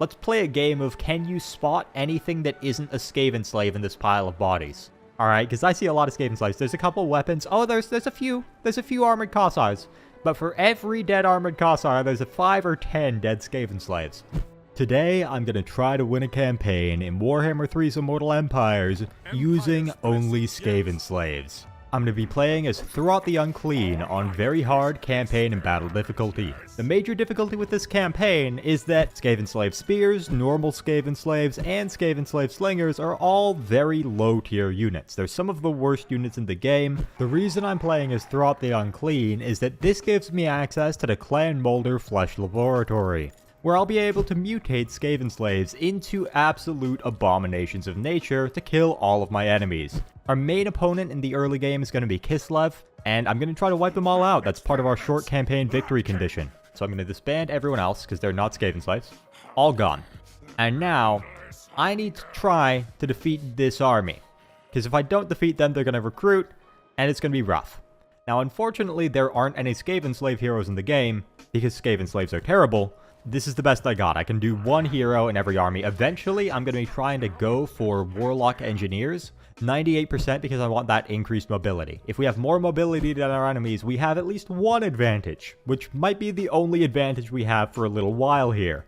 let's play a game of can you spot anything that isn't a Skavenslave in this pile of bodies? Alright, because I see a lot of Skavenslaves. There's a couple weapons. Oh, there's a few armored Kossars. But for every dead armored Kossar, there's a 5 or 10 dead Skavenslaves. Today, I'm going to try to win a campaign in Warhammer 3's Immortal Empires using only Skavenslaves. I'm going to be playing as Throughout the Unclean on very hard campaign and battle difficulty. The major difficulty with this campaign is that Skavenslave Spears, normal Skavenslaves, and Skavenslave Slingers are all very low tier units. They're some of the worst units in the game. The reason I'm playing as Throughout the Unclean is that this gives me access to the Clan Moulder Flesh Laboratory, where I'll be able to mutate Skavenslaves into absolute abominations of nature to kill all of my enemies. Our main opponent in the early game is going to be Kislev, and I'm going to try to wipe them all out. That's part of our short campaign victory condition. So I'm going to disband everyone else, because they're not Skavenslaves. All gone. And now, I need to try to defeat this army. Because if I don't defeat them, they're going to recruit, and it's going to be rough. Now, unfortunately, there aren't any Skavenslave heroes in the game, because Skavenslaves are terrible. This is the best I got. I can do one hero in every army. Eventually, I'm going to be trying to go for Warlock Engineers. 98% because I want that increased mobility. If we have more mobility than our enemies, we have at least one advantage, which might be the only advantage we have for a little while here.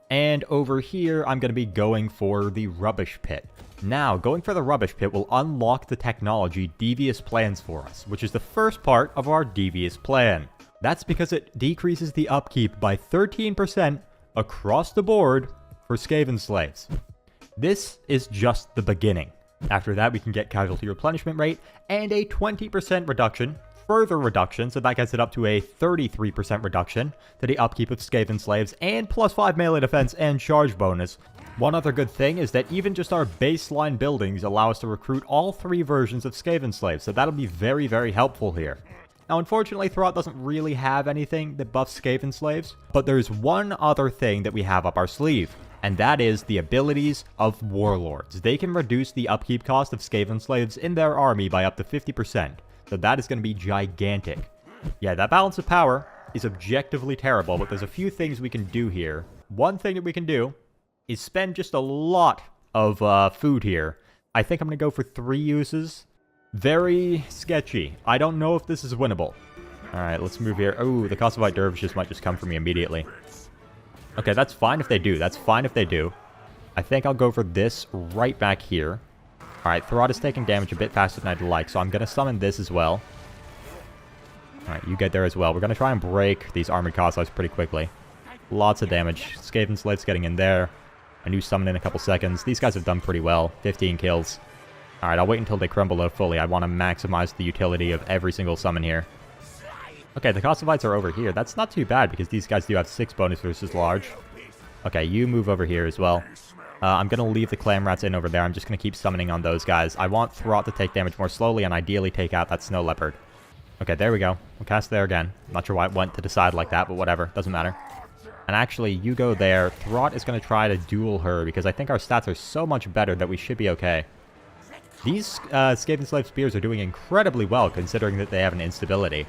And over here, I'm going to be going for the Rubbish Pit. Now, going for the Rubbish Pit will unlock the technology Devious Plans for us, which is the first part of our Devious Plan. That's because it decreases the upkeep by 13% across the board for Skavenslaves. This is just the beginning. After that, we can get casualty replenishment rate and a 20% reduction, further reduction, so that gets it up to a 33% reduction to the upkeep of Skavenslaves, and plus 5 melee defense and charge bonus. One other good thing is that even just our baseline buildings allow us to recruit all 3 versions of Skavenslaves, so that'll be very, very helpful here. Now, unfortunately, Throat doesn't really have anything that buffs Skavenslaves, but there's one other thing that we have up our sleeve, and that is the abilities of Warlords. They can reduce the upkeep cost of Skavenslaves in their army by up to 50%, so that is going to be gigantic. Yeah, that balance of power is objectively terrible, but there's a few things we can do here. One thing that we can do is spend just a lot of food here. I think I'm going to go for 3 uses. Very sketchy. I don't know if this is winnable. Alright, let's move here. Oh, the Kossovite Dervishes might just come for me immediately. Okay, that's fine if they do. That's fine if they do. I think I'll go for this right back here. Alright, Throt is taking damage a bit faster than I'd like, so I'm going to summon this as well. Alright, you get there as well. We're going to try and break these armored Kossovs pretty quickly. Lots of damage. Skavenslave's getting in there. A new summon in a couple seconds. These guys have done pretty well. 15 kills. Alright, I'll wait until they crumble out fully. I want to maximize the utility of every single summon here. Okay, the Kossovites are over here. That's not too bad because these guys do have 6 bonus versus large. Okay, you move over here as well. I'm going to leave the Clam Rats in over there. I'm just going to keep summoning on those guys. I want Throt to take damage more slowly and ideally take out that Snow Leopard. Okay, there we go. We'll cast there again. I'm not sure why it went to the side like that, but whatever. Doesn't matter. And actually, you go there. Throt is going to try to duel her because I think our stats are so much better that we should be okay. These Skavenslave Spears are doing incredibly well considering that they have an instability.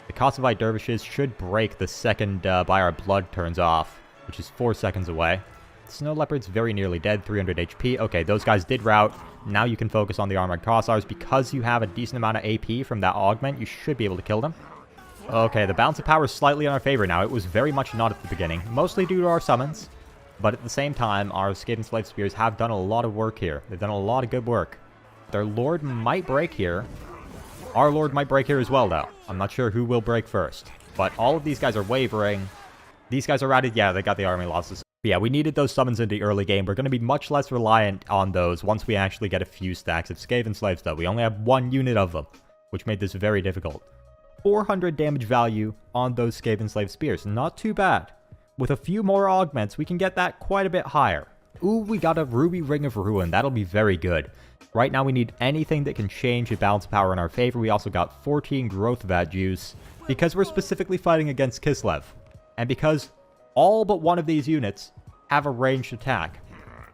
The Kossovite Dervishes should break the second By Our Blood turns off, which is 4 seconds away. Snow Leopard's very nearly dead, 300 HP. Okay, those guys did rout. Now you can focus on the Armored Kossars. Because you have a decent amount of AP from that augment, you should be able to kill them. Okay, the balance of power is slightly in our favor now. It was very much not at the beginning, mostly due to our summons. But at the same time, our Skavenslave Spears have done a lot of work here. They've done a lot of good work. Their Lord might break here. Our Lord might break here as well, though. I'm not sure who will break first. But all of these guys are wavering. These guys are routed. Yeah, they got the army losses. But yeah, we needed those summons in the early game. We're going to be much less reliant on those once we actually get a few stacks of Skavenslaves, though. We only have 1 unit of them, which made this very difficult. 400 damage value on those Skavenslave Spears. Not too bad. With a few more augments, we can get that quite a bit higher. Ooh, we got a Ruby Ring of Ruin. That'll be very good. Right now, we need anything that can change the balance of power in our favor. We also got 14 Growth Vat Juice because we're specifically fighting against Kislev. And because all but one of these units have a ranged attack.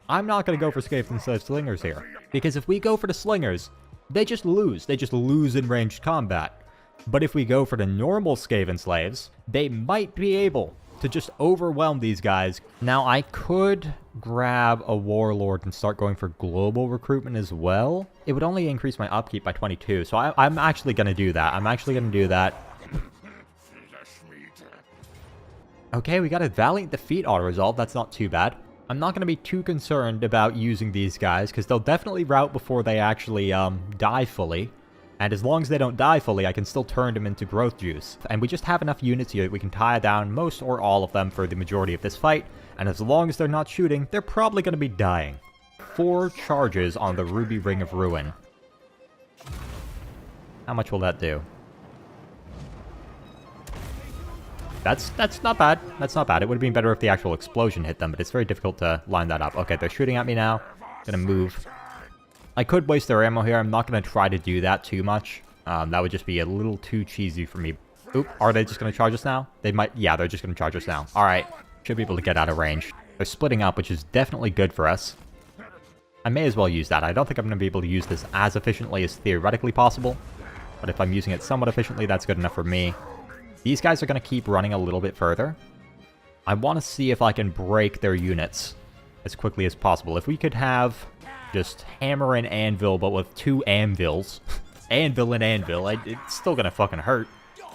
I'm not going to go for Skavenslave Slingers here. Because if we go for the Slingers, they just lose. They just lose in ranged combat. But if we go for the normal Skavenslaves, they might be able to just overwhelm these guys. Now, I could grab a warlord and start going for global recruitment as well. It would only increase my upkeep by 22, so I'm actually going to do that. I'm actually going to do that. Okay, we got a Valiant Defeat auto-resolve. That's not too bad. I'm not going to be too concerned about using these guys, because they'll definitely rout before they actually die fully. And as long as they don't die fully, I can still turn them into growth juice. And we just have enough units here that we can tie down most or all of them for the majority of this fight. And as long as they're not shooting, they're probably going to be dying. 4 charges on the Ruby Ring of Ruin. How much will that do? That's not bad. That's not bad. It would have been better if the actual explosion hit them, but it's very difficult to line that up. Okay, they're shooting at me now. Gonna move. I could waste their ammo here. I'm not going to try to do that too much. That would just be a little too cheesy for me. Oop, are they just going to charge us now? They might. Yeah, they're just going to charge us now. All right. Should be able to get out of range. They're splitting up, which is definitely good for us. I may as well use that. I don't think I'm going to be able to use this as efficiently as theoretically possible. But if I'm using it somewhat efficiently, that's good enough for me. These guys are going to keep running a little bit further. I want to see if I can break their units as quickly as possible. If we could have just hammer and anvil, but with 2 anvils. Anvil and anvil. It's still gonna fucking hurt.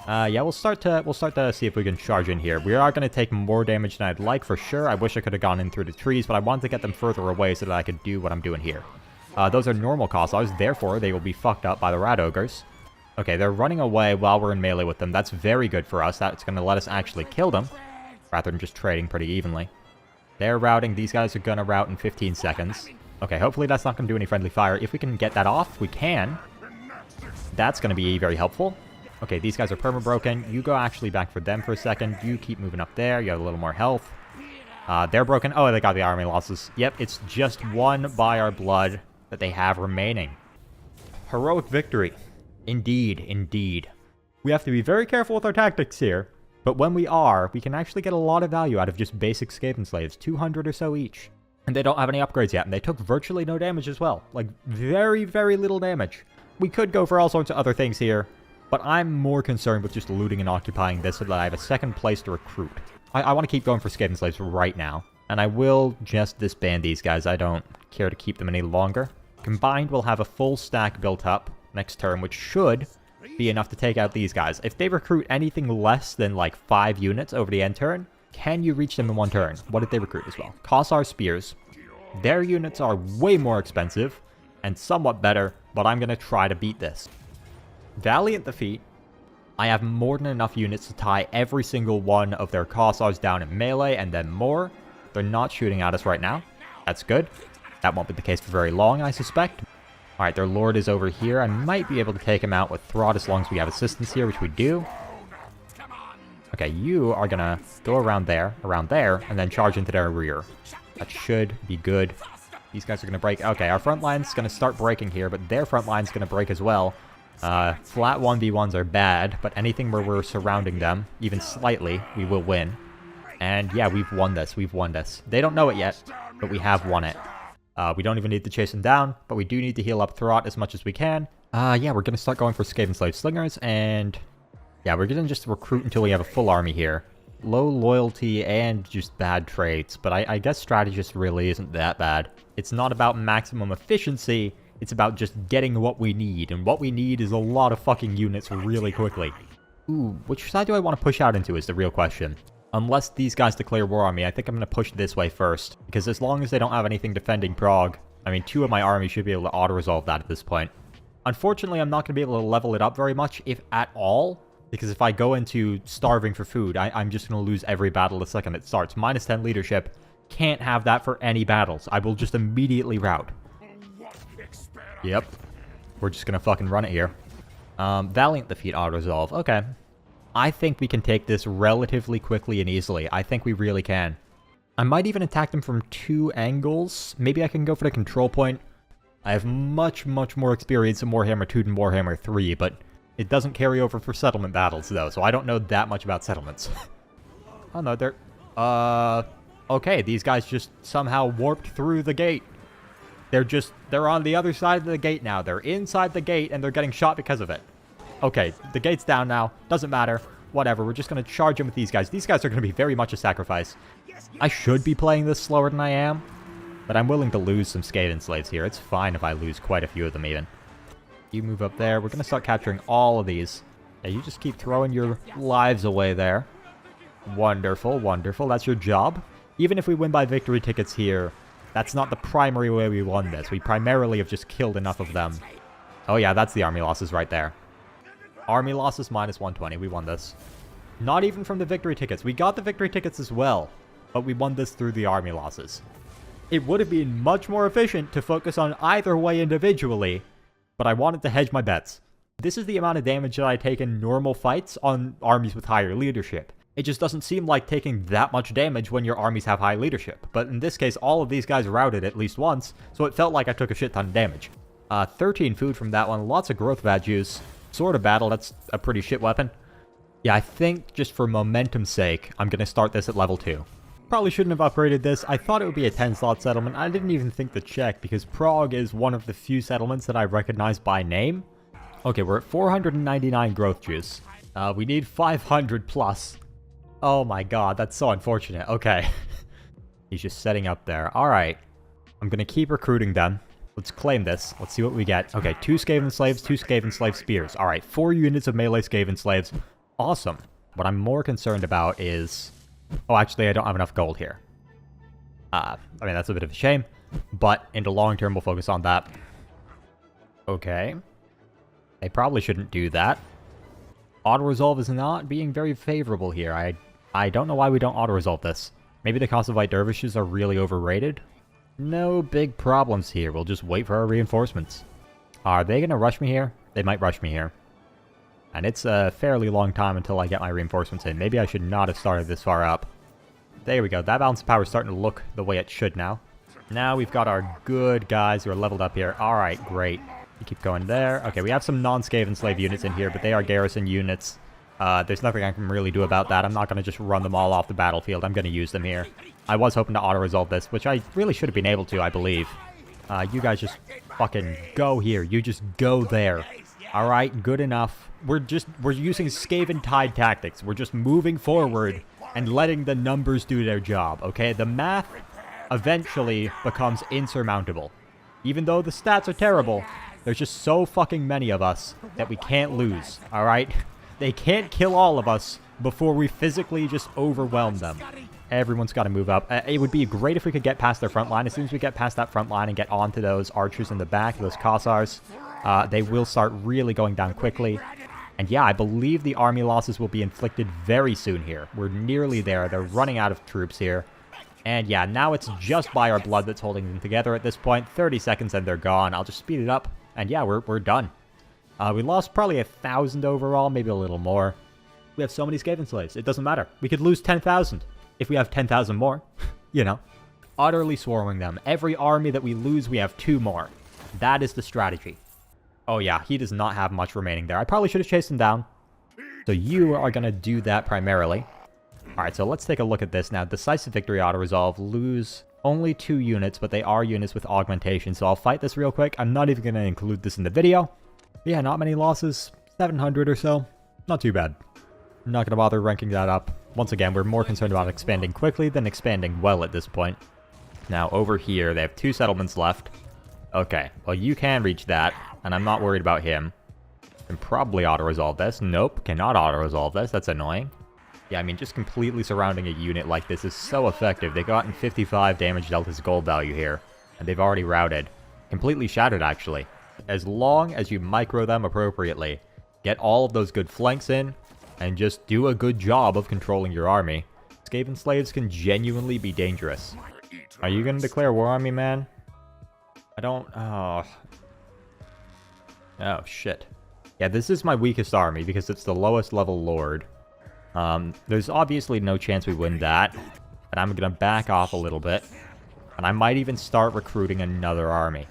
Yeah, we'll start to see if we can charge in here. We are gonna take more damage than I'd like for sure. I wish I could have gone in through the trees, but I wanted to get them further away so that I could do what I'm doing here. Those are normal Cossars, therefore they will be fucked up by the rat ogres. Okay, they're running away while we're in melee with them. That's very good for us. That's gonna let us actually kill them, rather than just trading pretty evenly. They're routing. These guys are gonna rout in 15 seconds. Okay, hopefully that's not going to do any friendly fire. If we can get that off, we can. That's going to be very helpful. Okay, these guys are perma-broken. You go actually back for them for a second. You keep moving up there. You have a little more health. They're broken. Oh, they got the army losses. Yep, it's just 1 by our blood that they have remaining. Heroic victory. Indeed, indeed. We have to be very careful with our tactics here. But when we are, we can actually get a lot of value out of just basic Skavenslaves. 200 or so each. And they don't have any upgrades yet, and they took virtually no damage as well. Like, very, very little damage. We could go for all sorts of other things here, but I'm more concerned with just looting and occupying this so that I have a second place to recruit. I want to keep going for Skavenslaves right now, and I will just disband these guys. I don't care to keep them any longer. Combined, we'll have a full stack built up next turn, which should be enough to take out these guys. If they recruit anything less than, like, 5 units over the end turn, can you reach them in 1 turn? What did they recruit as well? Kossar Spears. Their units are way more expensive and somewhat better, but I'm going to try to beat this. Valiant Defeat. I have more than enough units to tie every single one of their Kossars down in melee and then more. They're not shooting at us right now. That's good. That won't be the case for very long, I suspect. Alright, their lord is over here. I might be able to take him out with Throt as long as we have assistance here, which we do. Okay, you are gonna go around there, and then charge into their rear. That should be good. These guys are gonna break. Okay, our front line's gonna start breaking here, but their front line's gonna break as well. Flat 1v1s are bad, but anything where we're surrounding them, even slightly, we will win. And yeah, we've won this. We've won this. They don't know it yet, but we have won it. We don't even need to chase them down, but we do need to heal up Throt as much as we can. Yeah, we're gonna start going for Skavenslave Slingers, and yeah, we're gonna just recruit until we have a full army here. Low loyalty and just bad traits, but I guess Strategist really isn't that bad. It's not about maximum efficiency, it's about just getting what we need, and what we need is a lot of fucking units really quickly. Ooh, which side do I want to push out into is the real question. Unless these guys declare war on me, I think I'm going to push this way first, because as long as they don't have anything defending Prague, I mean, 2 of my army should be able to auto-resolve that at this point. Unfortunately, I'm not going to be able to level it up very much, if at all, because if I go into starving for food, I'm just going to lose every battle the second it starts. Minus 10 leadership, can't have that for any battles. I will just immediately rout. Yep. We're just going to fucking run it here. Valiant Defeat auto-resolve. Okay. I think we can take this relatively quickly and easily. I think we really can. I might even attack them from 2 angles. Maybe I can go for the control point. I have much, much more experience in Warhammer 2 than Warhammer 3, but it doesn't carry over for settlement battles, though, so I don't know that much about settlements. Oh, no, they're... Okay, these guys just somehow warped through the gate. They're on the other side of the gate now. They're inside the gate, and they're getting shot because of it. Okay, the gate's down now. Doesn't matter. whatever. We're just going to charge in with these guys. These guys are going to be very much a sacrifice. I should be playing this slower than I am, but I'm willing to lose some Skavenslaves here. It's fine if I lose quite a few of them even. You move up there. We're going to start capturing all of these. Yeah, you just keep throwing your lives away there. Wonderful, wonderful. That's your job. Even if we win by victory tickets here, that's not the primary way we won this. We primarily have just killed enough of them. Oh yeah, that's the army losses right there. Army losses minus 120. We won this. Not even from the victory tickets. We got the victory tickets as well, but we won this through the army losses. It would have been much more efficient to focus on either way individually, but I wanted to hedge my bets. This is the amount of damage that I take in normal fights on armies with higher leadership. It just doesn't seem like taking that much damage when your armies have high leadership. But in this case, all of these guys routed at least once, so it felt like I took a shit ton of damage. 13 food from that one, lots of growth vat juice. Sword of Battle, that's a pretty shit weapon. Yeah, I think just for momentum's sake, I'm going to start this at level 2. Probably shouldn't have upgraded this. I thought it would be a 10-slot settlement. I didn't even think to check because Prague is one of the few settlements that I recognize by name. Okay, we're at 499 growth juice. We need 500 plus. Oh my god, that's so unfortunate. Okay. He's just setting up there. Alright. I'm gonna keep recruiting them. Let's claim this. Let's see what we get. Okay, 2 Skavenslaves, 2 Skavenslave spears. Alright, 4 units of melee Skavenslaves. Awesome. What I'm more concerned about is... Oh, actually, I don't have enough gold here. I mean, that's a bit of a shame. But in the long term, we'll focus on that. Okay. They probably shouldn't do that. Auto-resolve is not being very favorable here. I don't know why we don't auto-resolve this. Maybe the cost of white dervishes are really overrated? No big problems here. We'll just wait for our reinforcements. Are they going to rush me here? They might rush me here. And it's a fairly long time until I get my reinforcements in. Maybe I should not have started this far up. There we go. That balance of power is starting to look the way it should now. Now we've got our good guys who are leveled up here. Alright, great. You keep going there. Okay, we have some non-Skavenslave units in here, but they are garrison units. There's nothing I can really do about that. I'm not going to just run them all off the battlefield. I'm going to use them here. I was hoping to auto-resolve this, which I really should have been able to, I believe. You guys just fucking go here. You just go there. Alright, good enough. We're using Skaven Tide tactics. We're just moving forward and letting the numbers do their job, okay? The math eventually becomes insurmountable. Even though the stats are terrible, there's just so fucking many of us that we can't lose, alright? They can't kill all of us before we physically just overwhelm them. Everyone's got to move up. It would be great if we could get past their front line. As soon as we get past that front line and get onto those archers in the back, those Kossars, they will start really going down quickly. And yeah, I believe the army losses will be inflicted very soon here. We're nearly there. They're running out of troops here. And yeah, now it's just by our blood that's holding them together at this point. 30 seconds and they're gone. I'll just speed it up. And yeah, we're done. We lost probably 1,000 overall, maybe a little more. We have so many Skavenslaves. It doesn't matter. We could lose 10,000 if we have 10,000 more. You know. Utterly swarming them. Every army that we lose, we have 2 more. That is the strategy. Oh yeah, he does not have much remaining there. I probably should have chased him down. So you are going to do that primarily. Alright, so let's take a look at this now. Decisive victory auto-resolve. Lose only 2 units, but they are units with augmentation. So I'll fight this real quick. I'm not even going to include this in the video. Yeah, not many losses. 700 or so. Not too bad. I'm not going to bother ranking that up. Once again, we're more concerned about expanding quickly than expanding well at this point. Now, over here, they have 2 settlements left. Okay, well, you can reach that, and I'm not worried about him. Can probably auto-resolve this. Nope, cannot auto-resolve this. That's annoying. Yeah, I mean, just completely surrounding a unit like this is so effective. They've gotten 55 damage dealt as gold value here, and they've already routed. Completely shattered, actually. As long as you micro them appropriately, get all of those good flanks in, and just do a good job of controlling your army, Skavenslaves can genuinely be dangerous. Are you going to declare war on me, man? I don't... Oh, shit. Yeah, this is my weakest army because it's the lowest level lord. There's obviously no chance we win that, and I'm going to back off a little bit, and I might even start recruiting another army.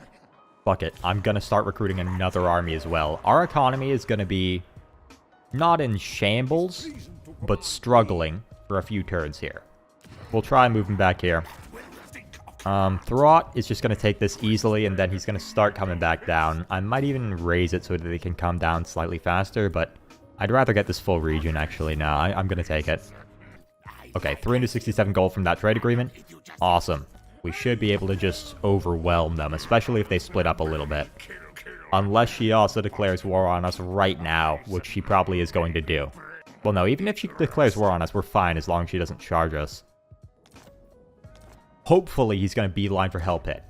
Fuck it, I'm going to start recruiting another army as well. Our economy is going to be not in shambles, but struggling for a few turns here. We'll try moving back here. Throt is just going to take this easily, and then he's going to start coming back down. I might even raise it so that they can come down slightly faster, but I'd rather get this full region, actually. No, I'm going to take it. Okay, 367 gold from that trade agreement. Awesome. We should be able to just overwhelm them, especially if they split up a little bit. Unless she also declares war on us right now, which she probably is going to do. Well, no, even if she declares war on us, we're fine as long as she doesn't charge us. Hopefully, he's going to beeline for Hell Pit.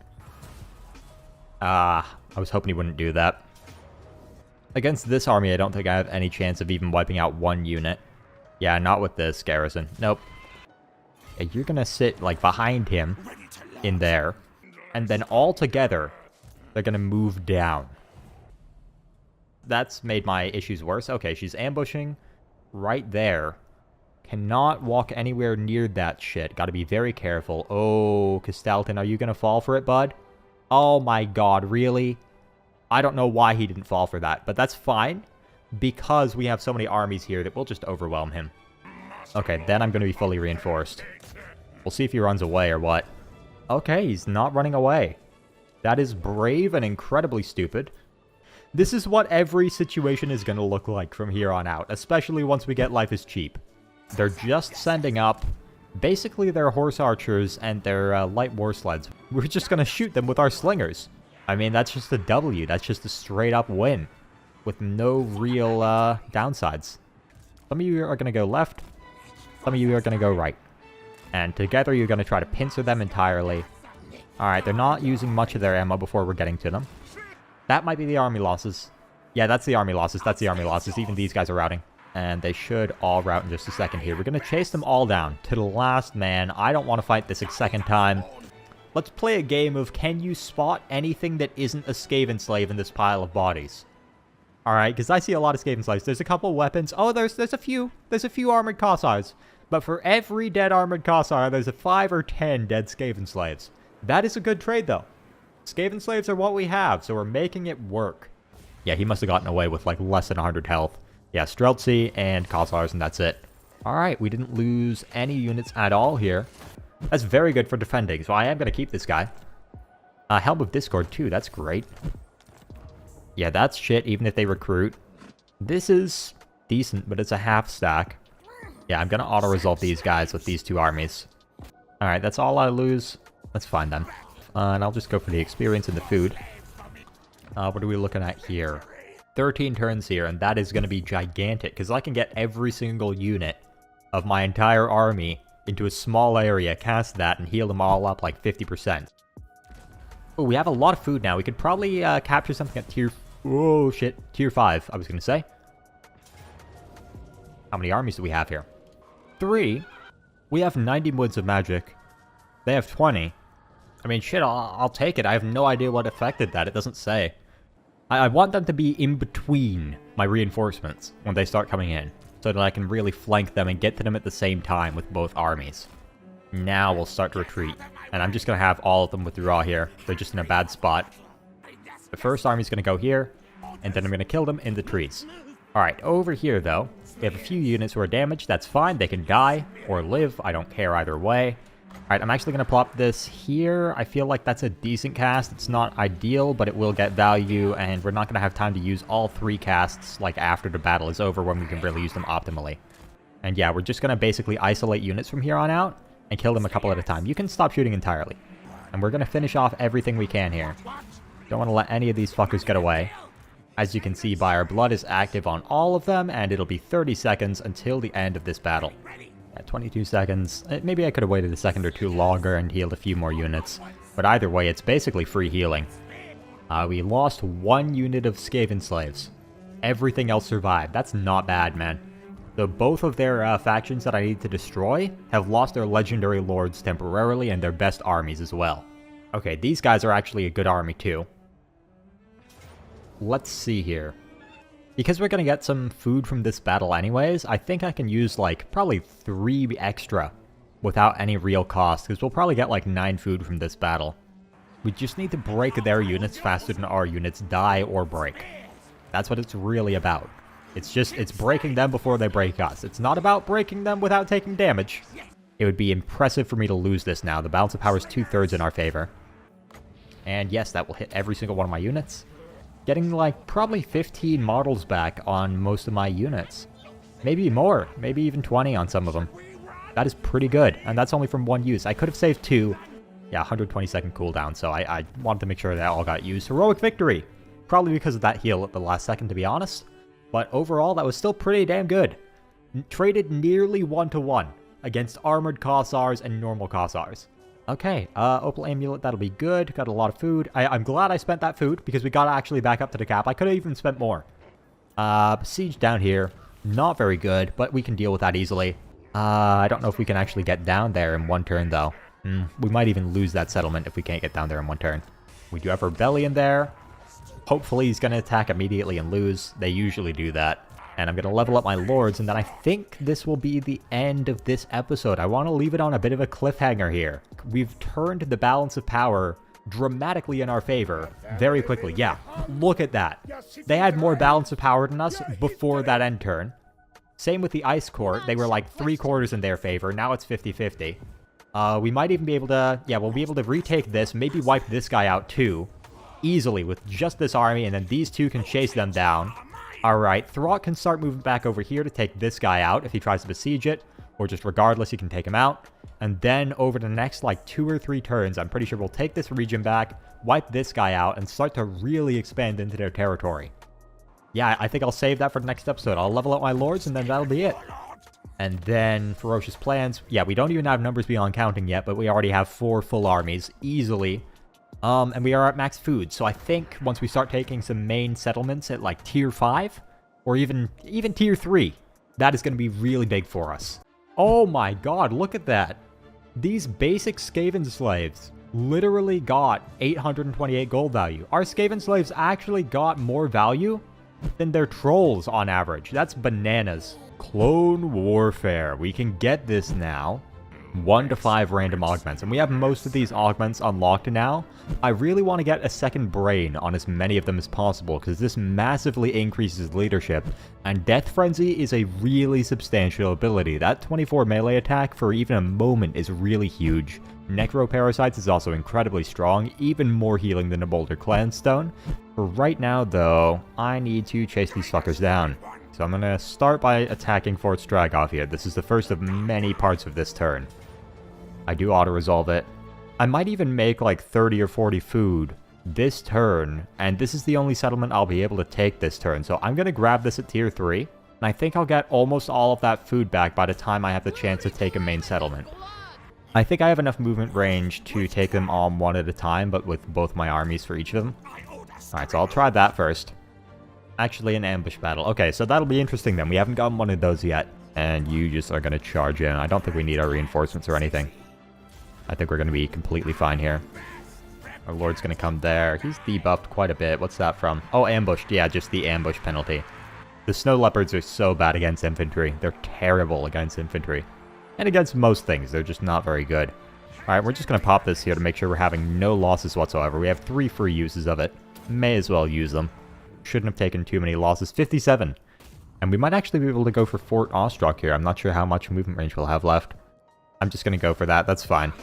I was hoping he wouldn't do that. Against this army, I don't think I have any chance of even wiping out one unit. Yeah, not with this garrison. Nope. Yeah, you're going to sit, like, behind him in there. And then all together, they're going to move down. That's made my issues worse. Okay, she's ambushing right there. Cannot walk anywhere near that shit. Gotta be very careful. Oh, Castalton, are you gonna fall for it, bud? Oh my god, really? I don't know why he didn't fall for that, but that's fine. Because we have so many armies here that we'll just overwhelm him. Okay, then I'm gonna be fully reinforced. We'll see if he runs away or what. Okay, he's not running away. That is brave and incredibly stupid. This is what every situation is gonna look like from here on out, especially once we get Life is Cheap. They're just sending up basically their horse archers and their light war sleds. We're just going to shoot them with our slingers. I mean, that's just a W. That's just a straight up win with no real downsides. Some of you are going to go left. Some of you are going to go right. And together you're going to try to pincer them entirely. Alright, they're not using much of their ammo before we're getting to them. That might be the army losses. Yeah, that's the army losses. That's the army losses. Even these guys are routing. And they should all rout in just a second here. We're going to chase them all down to the last man. I don't want to fight this a second time. Let's play a game of can you spot anything that isn't a Skavenslave in this pile of bodies? Alright, because I see a lot of Skavenslaves. There's a couple weapons. Oh, there's a few. There's a few armored Cossars. But for every dead armored Cossar, there's a 5 or 10 dead Skavenslaves. That is a good trade, though. Skavenslaves are what we have, so we're making it work. Yeah, he must have gotten away with like less than 100 health. Yeah, Streltsy and Cossars, and that's it. Alright, we didn't lose any units at all here. That's very good for defending, so I am going to keep this guy. Helm of Discord, too. That's great. Yeah, that's shit, even if they recruit. This is decent, but it's a half stack. Yeah, I'm going to auto-resolve these guys with these two armies. Alright, that's all I lose. That's fine, then. And I'll just go for the experience and the food. What are we looking at here? 13 turns here, and that is going to be gigantic, because I can get every single unit of my entire army into a small area, cast that, and heal them all up like 50%. Oh, we have a lot of food now. We could probably capture something at tier... Oh, shit. Tier 5, I was going to say. How many armies do we have here? 3. We have 90 woods of magic. They have 20. I mean, shit, I'll take it. I have no idea what affected that. It doesn't say. I want them to be in between my reinforcements when they start coming in, so that I can really flank them and get to them at the same time with both armies. Now we'll start to retreat, and I'm just going to have all of them withdraw here. They're just in a bad spot. The first army's going to go here, and then I'm going to kill them in the trees. Alright, over here though, we have a few units who are damaged. That's fine, they can die or live, I don't care either way. Alright, I'm actually going to plop this here. I feel like that's a decent cast. It's not ideal, but it will get value, and we're not going to have time to use all 3 casts, like, after the battle is over, when we can really use them optimally. And yeah, we're just going to basically isolate units from here on out, and kill them a couple at a time. You can stop shooting entirely. And we're going to finish off everything we can here. Don't want to let any of these fuckers get away. As you can see, by our blood is active on all of them, and it'll be 30 seconds until the end of this battle. At 22 seconds. Maybe I could have waited a second or two longer and healed a few more units. But either way, it's basically free healing. We lost 1 unit of Skavenslaves. Everything else survived. That's not bad, man. Though both of their factions that I need to destroy have lost their legendary lords temporarily and their best armies as well. Okay, these guys are actually a good army too. Let's see here. Because we're going to get some food from this battle anyways, I think I can use, like, probably 3 extra without any real cost, because we'll probably get, like, 9 food from this battle. We just need to break their units faster than our units die or break. That's what it's really about. It's breaking them before they break us. It's not about breaking them without taking damage. It would be impressive for me to lose this now. The balance of power is 2/3 in our favor. And yes, that will hit every single one of my units. Getting like probably 15 models back on most of my units. Maybe more, maybe even 20 on some of them. That is pretty good, and that's only from one use. I could have saved 2. Yeah, 120-second cooldown, so I wanted to make sure that all got used. Heroic victory! Probably because of that heal at the last second, to be honest. But overall, that was still pretty damn good. Traded nearly 1-to-1 against armored Kossars and normal Kossars. Okay, Opal Amulet, that'll be good. Got a lot of food. I'm glad I spent that food, because we got actually back up to the cap. I could have even spent more. Siege down here. Not very good, but we can deal with that easily. I don't know if we can actually get down there in one turn, though. We might even lose that settlement if we can't get down there in one turn. We do have Rebellion there. Hopefully he's going to attack immediately and lose. They usually do that. And I'm going to level up my lords, and then I think this will be the end of this episode. I want to leave it on a bit of a cliffhanger here. We've turned the balance of power dramatically in our favor very quickly. Yeah, look at that. They had more balance of power than us before that end turn. Same with the Ice Court. They were like 3/4 in their favor. Now it's 50-50. We might even be able to... Yeah, we'll be able to retake this, maybe wipe this guy out too. Easily with just this army, and then these two can chase them down. Alright, Throt can start moving back over here to take this guy out if he tries to besiege it, or just regardless, he can take him out. And then over the next like 2 or 3 turns, I'm pretty sure we'll take this region back, wipe this guy out, and start to really expand into their territory. Yeah, I think I'll save that for the next episode. I'll level up my lords, and then that'll be it. And then Ferocious Plans. Yeah, we don't even have numbers beyond counting yet, but we already have 4 full armies, easily. And we are at max food, so I think once we start taking some main settlements at like tier 5, or even tier 3, that is going to be really big for us. Oh my god, look at that. These basic Skavenslaves literally got 828 gold value. Our Skavenslaves actually got more value than their trolls on average. That's bananas. Clone Warfare. We can get this now. 1 to 5 random augments, and we have most of these augments unlocked now. I really want to get a second brain on as many of them as possible, because this massively increases leadership, and Death Frenzy is a really substantial ability. That 24 melee attack for even a moment is really huge. Necroparasites is also incredibly strong, even more healing than a Boulder Clan Stone. For right now, though, I need to chase these fuckers down. So I'm going to start by attacking Fort Stragov here. This is the first of many parts of this turn. I do auto-resolve it. I might even make like 30 or 40 food this turn, and this is the only settlement I'll be able to take this turn. So I'm going to grab this at tier 3, and I think I'll get almost all of that food back by the time I have the chance to take a main settlement. I think I have enough movement range to take them on one at a time, but with both my armies for each of them. Alright, so I'll try that first. Actually, an ambush battle. Okay, so that'll be interesting then. We haven't gotten one of those yet. And you just are going to charge in. I don't think we need our reinforcements or anything. I think we're going to be completely fine here. Our lord's going to come there. He's debuffed quite a bit. What's that from? Oh, ambushed. Yeah, just the ambush penalty. The snow leopards are so bad against infantry. They're terrible against infantry. And against most things. They're just not very good. Alright, we're just going to pop this here to make sure we're having no losses whatsoever. We have 3 free uses of it. May as well use them. Shouldn't have taken too many losses. 57. And we might actually be able to go for Fort Ostrog here. I'm not sure how much movement range we'll have left. I'm just going to go for that. That's fine.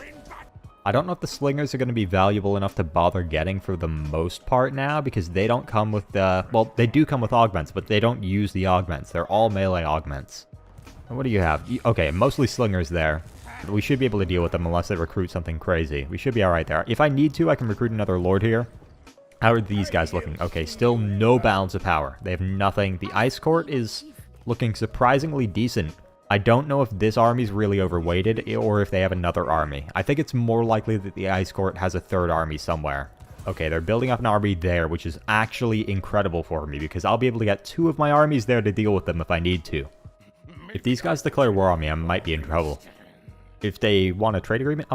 I don't know if the slingers are going to be valuable enough to bother getting for the most part now, because they don't come with the... Well, they do come with augments, but they don't use the augments. They're all melee augments. And what do you have? Okay, mostly slingers there. We should be able to deal with them unless they recruit something crazy. We should be alright there. If I need to, I can recruit another lord here. How are these guys looking? Okay, still no balance of power. They have nothing. The Ice Court is looking surprisingly decent. I don't know if this army's really overweighted or if they have another army. I think it's more likely that the Ice Court has a third army somewhere. Okay, they're building up an army there, which is actually incredible for me because I'll be able to get 2 of my armies there to deal with them if I need to. If these guys declare war on me, I might be in trouble. If they want a trade agreement...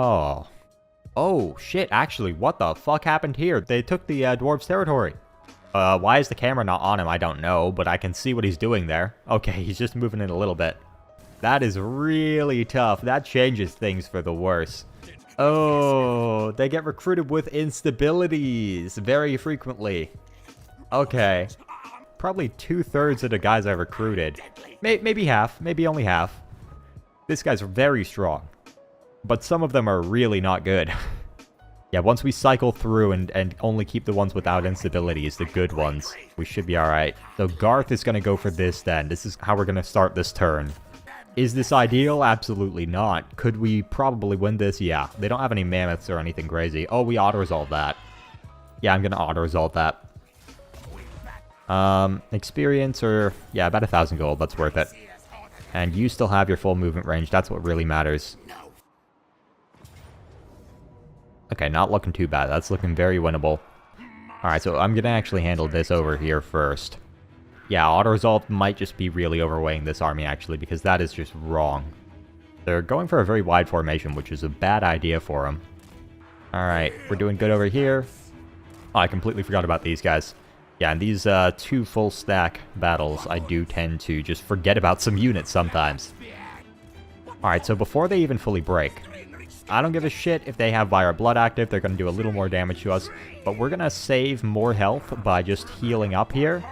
Oh, shit, actually, what the fuck happened here? They took the dwarves' territory. Why is the camera not on him? I don't know, but I can see what he's doing there. Okay, he's just moving it a little bit. That is really tough. That changes things for the worse. Oh, they get recruited with instabilities very frequently. Okay. Probably 2/3 of the guys I recruited. Maybe half, maybe only half. This guy's very strong. But some of them are really not good. Yeah, once we cycle through and only keep the ones without instabilities, the good ones, we should be alright. So Garth is going to go for this then. This is how we're going to start this turn. Is this ideal? Absolutely not. Could we probably win this? Yeah. They don't have any mammoths or anything crazy. Oh, we auto-resolve that. Yeah, I'm going to auto-resolve that. Experience or... yeah, about 1,000 gold. That's worth it. And you still have your full movement range. That's what really matters. Okay, not looking too bad. That's looking very winnable. Alright, so I'm going to actually handle this over here first. Yeah, auto-resolve might just be really overweighing this army, actually, because that is just wrong. They're going for a very wide formation, which is a bad idea for them. Alright, we're doing good over here. Oh, I completely forgot about these guys. Yeah, in these 2 full stack battles, I do tend to just forget about some units sometimes. Alright, so before they even fully break, I don't give a shit if they have Vire Blood active, they're going to do a little more damage to us, but we're going to save more health by just healing up here.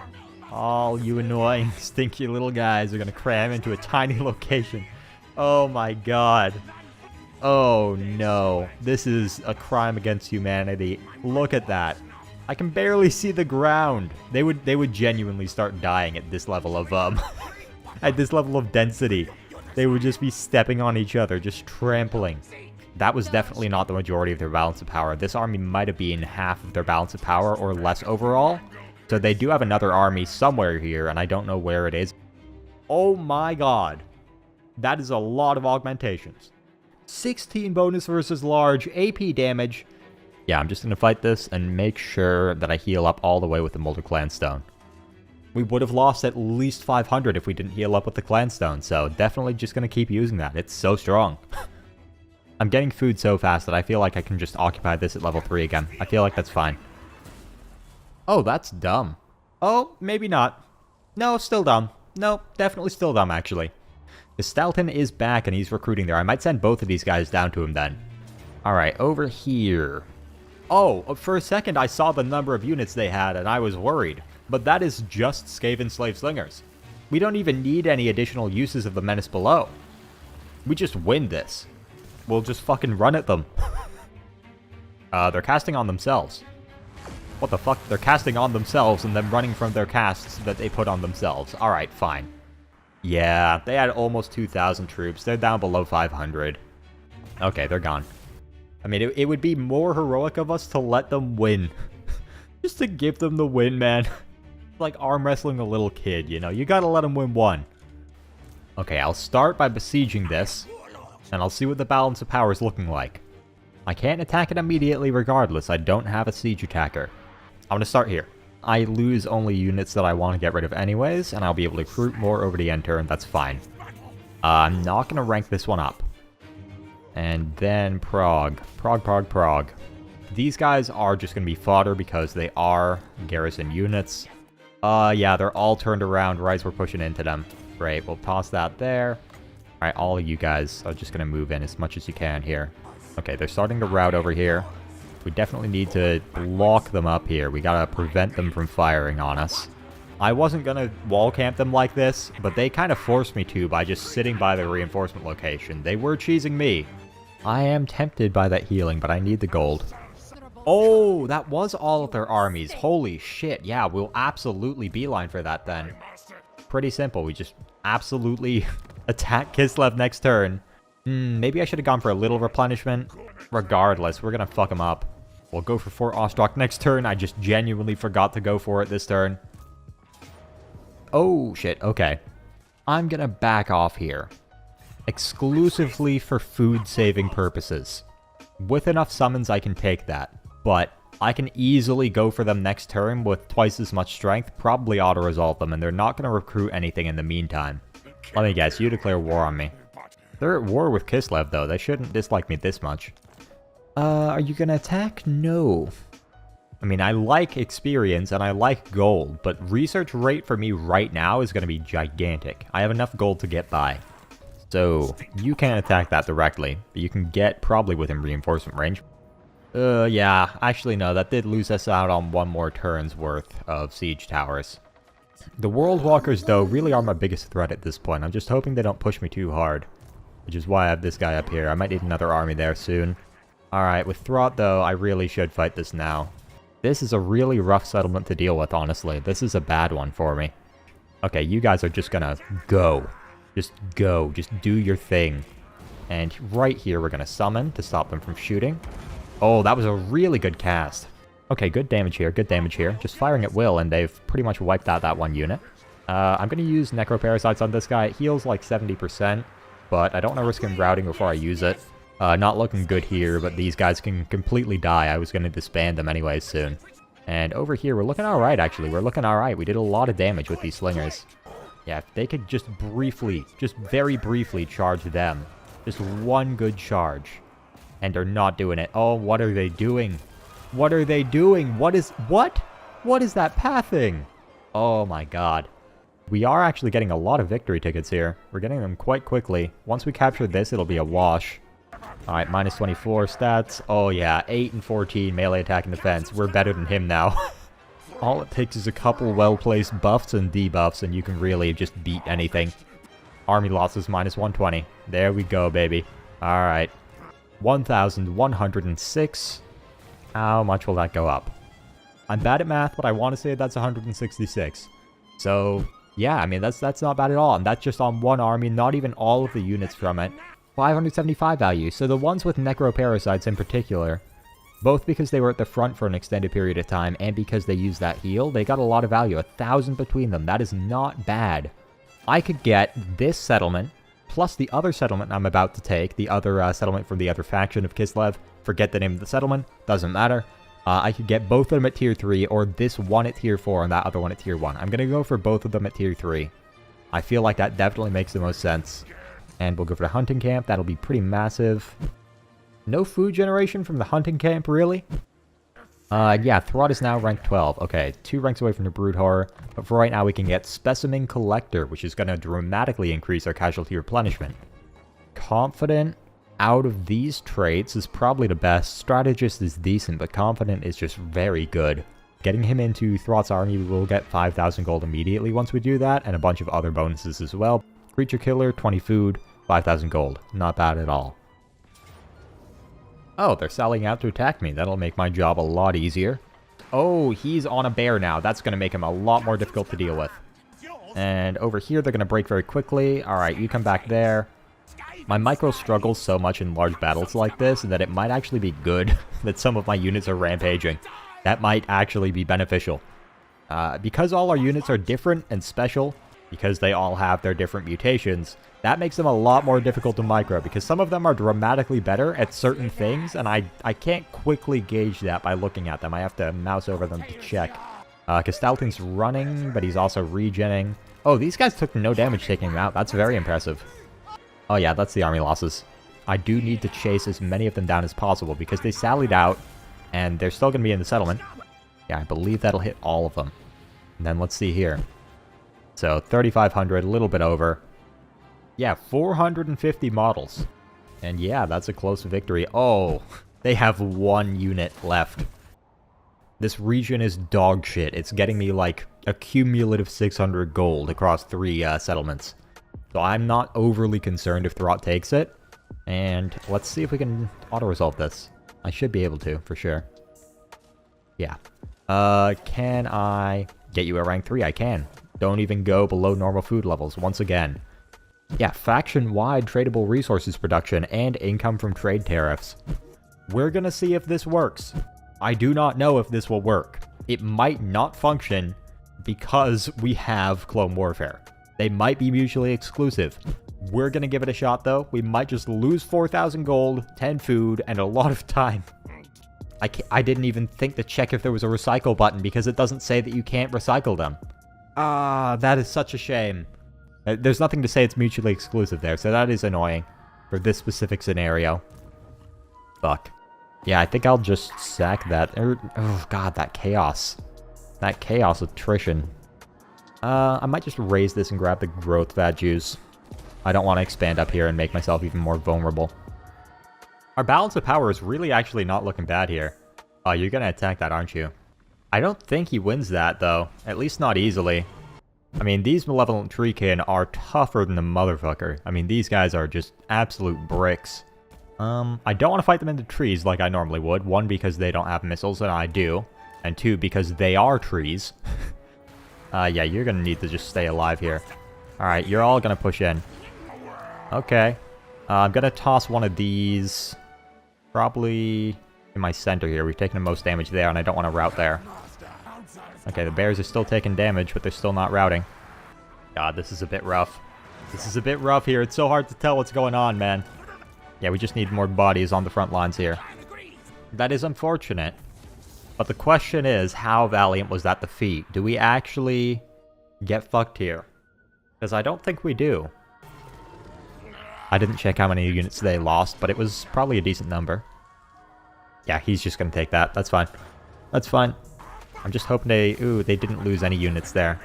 All you annoying, stinky little guys are going to cram into a tiny location. Oh my god. Oh no. This is a crime against humanity. Look at that. I can barely see the ground. They would genuinely start dying at this level of, at this level of density. They would just be stepping on each other, just trampling. That was definitely not the majority of their balance of power. This army might have been half of their balance of power or less overall. So they do have another army somewhere here, and I don't know where it is. Oh my god. That is a lot of augmentations. 16 bonus versus large, AP damage. Yeah, I'm just going to fight this and make sure that I heal up all the way with the Molder Clan Stone. We would have lost at least 500 if we didn't heal up with the Clan Stone, so definitely just going to keep using that. It's so strong. I'm getting food so fast that I feel like I can just occupy this at level 3 again. I feel like that's fine. Oh, that's dumb. Oh, maybe not. No, still dumb. No, definitely still dumb, actually. The Stelton is back and he's recruiting there. I might send both of these guys down to him then. Alright, over here. Oh, for a second I saw the number of units they had and I was worried. But that is just Skavenslave Slingers. We don't even need any additional uses of the Menace below. We just win this. We'll just fucking run at them. They're casting on themselves. What the fuck? They're casting on themselves and then running from their casts that they put on themselves. Alright, fine. Yeah, they had almost 2,000 troops. They're down below 500. Okay, they're gone. I mean, it would be more heroic of us to let them win. Just to give them the win, man. Like arm wrestling a little kid, you know? You gotta let them win one. Okay, I'll start by besieging this. And I'll see what the balance of power is looking like. I can't attack it immediately regardless. I don't have a siege attacker. I'm going to start here. I lose only units that I want to get rid of anyways, and I'll be able to recruit more over the end turn. That's fine. I'm not going to rank this one up. And then Prague. Prague. These guys are just going to be fodder because they are garrison units. Yeah, they're all turned around right as we're pushing into them. Great, we'll toss that there. Alright, all of you guys are just going to move in as much as you can here. Okay, they're starting to rout over here. We definitely need to lock them up here. We gotta prevent them from firing on us. I wasn't gonna wall camp them like this, but they kind of forced me to by just sitting by the reinforcement location. They were cheesing me. I am tempted by that healing, but I need the gold. Oh, that was all of their armies. Holy shit. Yeah, we'll absolutely beeline for that then. Pretty simple. We just absolutely attack Kislev next turn. Maybe I should have gone for a little replenishment. Regardless, we're gonna fuck him up. We'll go for Fort Ostrog next turn. I just genuinely forgot to go for it this turn. Oh, shit. Okay. I'm gonna back off here. Exclusively for food-saving purposes. With enough summons, I can take that. But I can easily go for them next turn with twice as much strength, probably auto-resolve them, and they're not gonna recruit anything in the meantime. Let me guess, you declare war on me. They're at war with Kislev, though. They shouldn't dislike me this much. Are you gonna attack? No. I mean, I like experience and I like gold, but research rate for me right now is gonna be gigantic. I have enough gold to get by. So, you can't attack that directly, but you can get probably within reinforcement range. Yeah, actually no, that did lose us out on one more turn's worth of siege towers. The World Walkers, though, really are my biggest threat at this point. I'm just hoping they don't push me too hard. Which is why I have this guy up here. I might need another army there soon. Alright, with Throt though, I really should fight this now. This is a really rough settlement to deal with, honestly. This is a bad one for me. Okay, you guys are just gonna go. Just go. Just do your thing. And right here, we're gonna summon to stop them from shooting. Oh, that was a really good cast. Okay, good damage here, good damage here. Just firing at will, and they've pretty much wiped out that one unit. I'm gonna use Necroparasites on this guy. It heals like 70%, but I don't want to risk him routing before I use it. Not looking good here, but these guys can completely die. I was gonna disband them anyways soon. And over here, we're looking alright, actually. We're looking alright. We did a lot of damage with these slingers. Yeah, if they could just briefly, just very briefly charge them. Just one good charge. And they're not doing it. Oh, what are they doing? What are they doing? What is that pathing? Oh my god. We are actually getting a lot of victory tickets here. We're getting them quite quickly. Once we capture this, it'll be a wash. Alright, minus 24 stats. Oh yeah, 8 and 14 melee attack and defense. We're better than him now. All it takes is a couple well-placed buffs and debuffs, and you can really just beat anything. Army losses minus 120. There we go, baby. Alright. 1,106. How much will that go up? I'm bad at math, but I want to say that's 166. So, yeah, I mean, that's not bad at all. And that's just on one army, not even all of the units from it. 575 value. So the ones with Necroparasites in particular, both because they were at the front for an extended period of time and because they used that heal, they got a lot of value. 1,000 between them. That is not bad. I could get this settlement, plus the other settlement I'm about to take, the other settlement from the other faction of Kislev. Forget the name of the settlement. Doesn't matter. I could get both of them at tier 3, or this one at tier 4 and that other one at tier 1. I'm going to go for both of them at tier 3. I feel like that definitely makes the most sense. And we'll go for the hunting camp. That'll be pretty massive. No food generation from the hunting camp, really? Yeah, Throt is now rank 12. Okay, 2 ranks away from the Brood Horror. But for right now, we can get Specimen Collector, which is going to dramatically increase our casualty replenishment. Confident, out of these traits, is probably the best. Strategist is decent, but Confident is just very good. Getting him into Throt's army, we will get 5,000 gold immediately once we do that, and a bunch of other bonuses as well. Creature Killer, 20 food, 5,000 gold. Not bad at all. Oh, they're sallying out to attack me. That'll make my job a lot easier. Oh, he's on a bear now. That's going to make him a lot more difficult to deal with. And over here, they're going to break very quickly. Alright, you come back there. My micro struggles so much in large battles like this that it might actually be good that some of my units are rampaging. That might actually be beneficial. Because all our units are different and special, because they all have their different mutations, that makes them a lot more difficult to micro, because some of them are dramatically better at certain things, and I can't quickly gauge that by looking at them. I have to mouse over them to check. Castalton's running, but he's also regenning. Oh, these guys took no damage taking him out. That's very impressive. Oh yeah, that's the army losses. I do need to chase as many of them down as possible, because they sallied out, and they're still going to be in the settlement. Yeah, I believe that'll hit all of them. And then let's see here. So, 3,500, a little bit over. Yeah, 450 models. And yeah, that's a close victory. Oh, they have one unit left. This region is dog shit. It's getting me like a cumulative 600 gold across 3 settlements. So I'm not overly concerned if Throt takes it. And let's see if we can auto-resolve this. I should be able to, for sure. Yeah. Can I get you a rank 3? I can. Don't even go below normal food levels, once again. Yeah, faction-wide tradable resources production and income from trade tariffs. We're gonna see if this works. I do not know if this will work. It might not function because we have Clone Warfare. They might be mutually exclusive. We're gonna give it a shot though. We might just lose 4,000 gold, 10 food, and a lot of time. I didn't even think to check if there was a recycle button because it doesn't say that you can't recycle them. Ah, that is such a shame. There's nothing to say it's mutually exclusive there, so that is annoying for this specific scenario. Fuck. Yeah, I think I'll just sack that. Oh god, that chaos. That chaos attrition. I might just raise this and grab the growth vat juice. I don't want to expand up here and make myself even more vulnerable. Our balance of power is really actually not looking bad here. Oh, you're gonna attack that, aren't you? I don't think he wins that, though. At least not easily. I mean, these Malevolent Treekin are tougher than the motherfucker. I mean, these guys are just absolute bricks. I don't want to fight them in the trees like I normally would. One, because they don't have missiles, and I do. And two, because they are trees. Yeah, you're gonna need to just stay alive here. Alright, you're all gonna push in. Okay. I'm gonna toss one of these. Probably in my center here. We've taken the most damage there, and I don't want to route there. Okay, the bears are still taking damage, but they're still not routing. God, this is a bit rough. This is a bit rough here. It's so hard to tell what's going on, man. Yeah, we just need more bodies on the front lines here. That is unfortunate. But the question is, how valiant was that defeat? Do we actually get fucked here? Because I don't think we do. I didn't check how many units they lost, but it was probably a decent number. Yeah, he's just going to take that. That's fine. That's fine. I'm just hoping they... Ooh, they didn't lose any units there.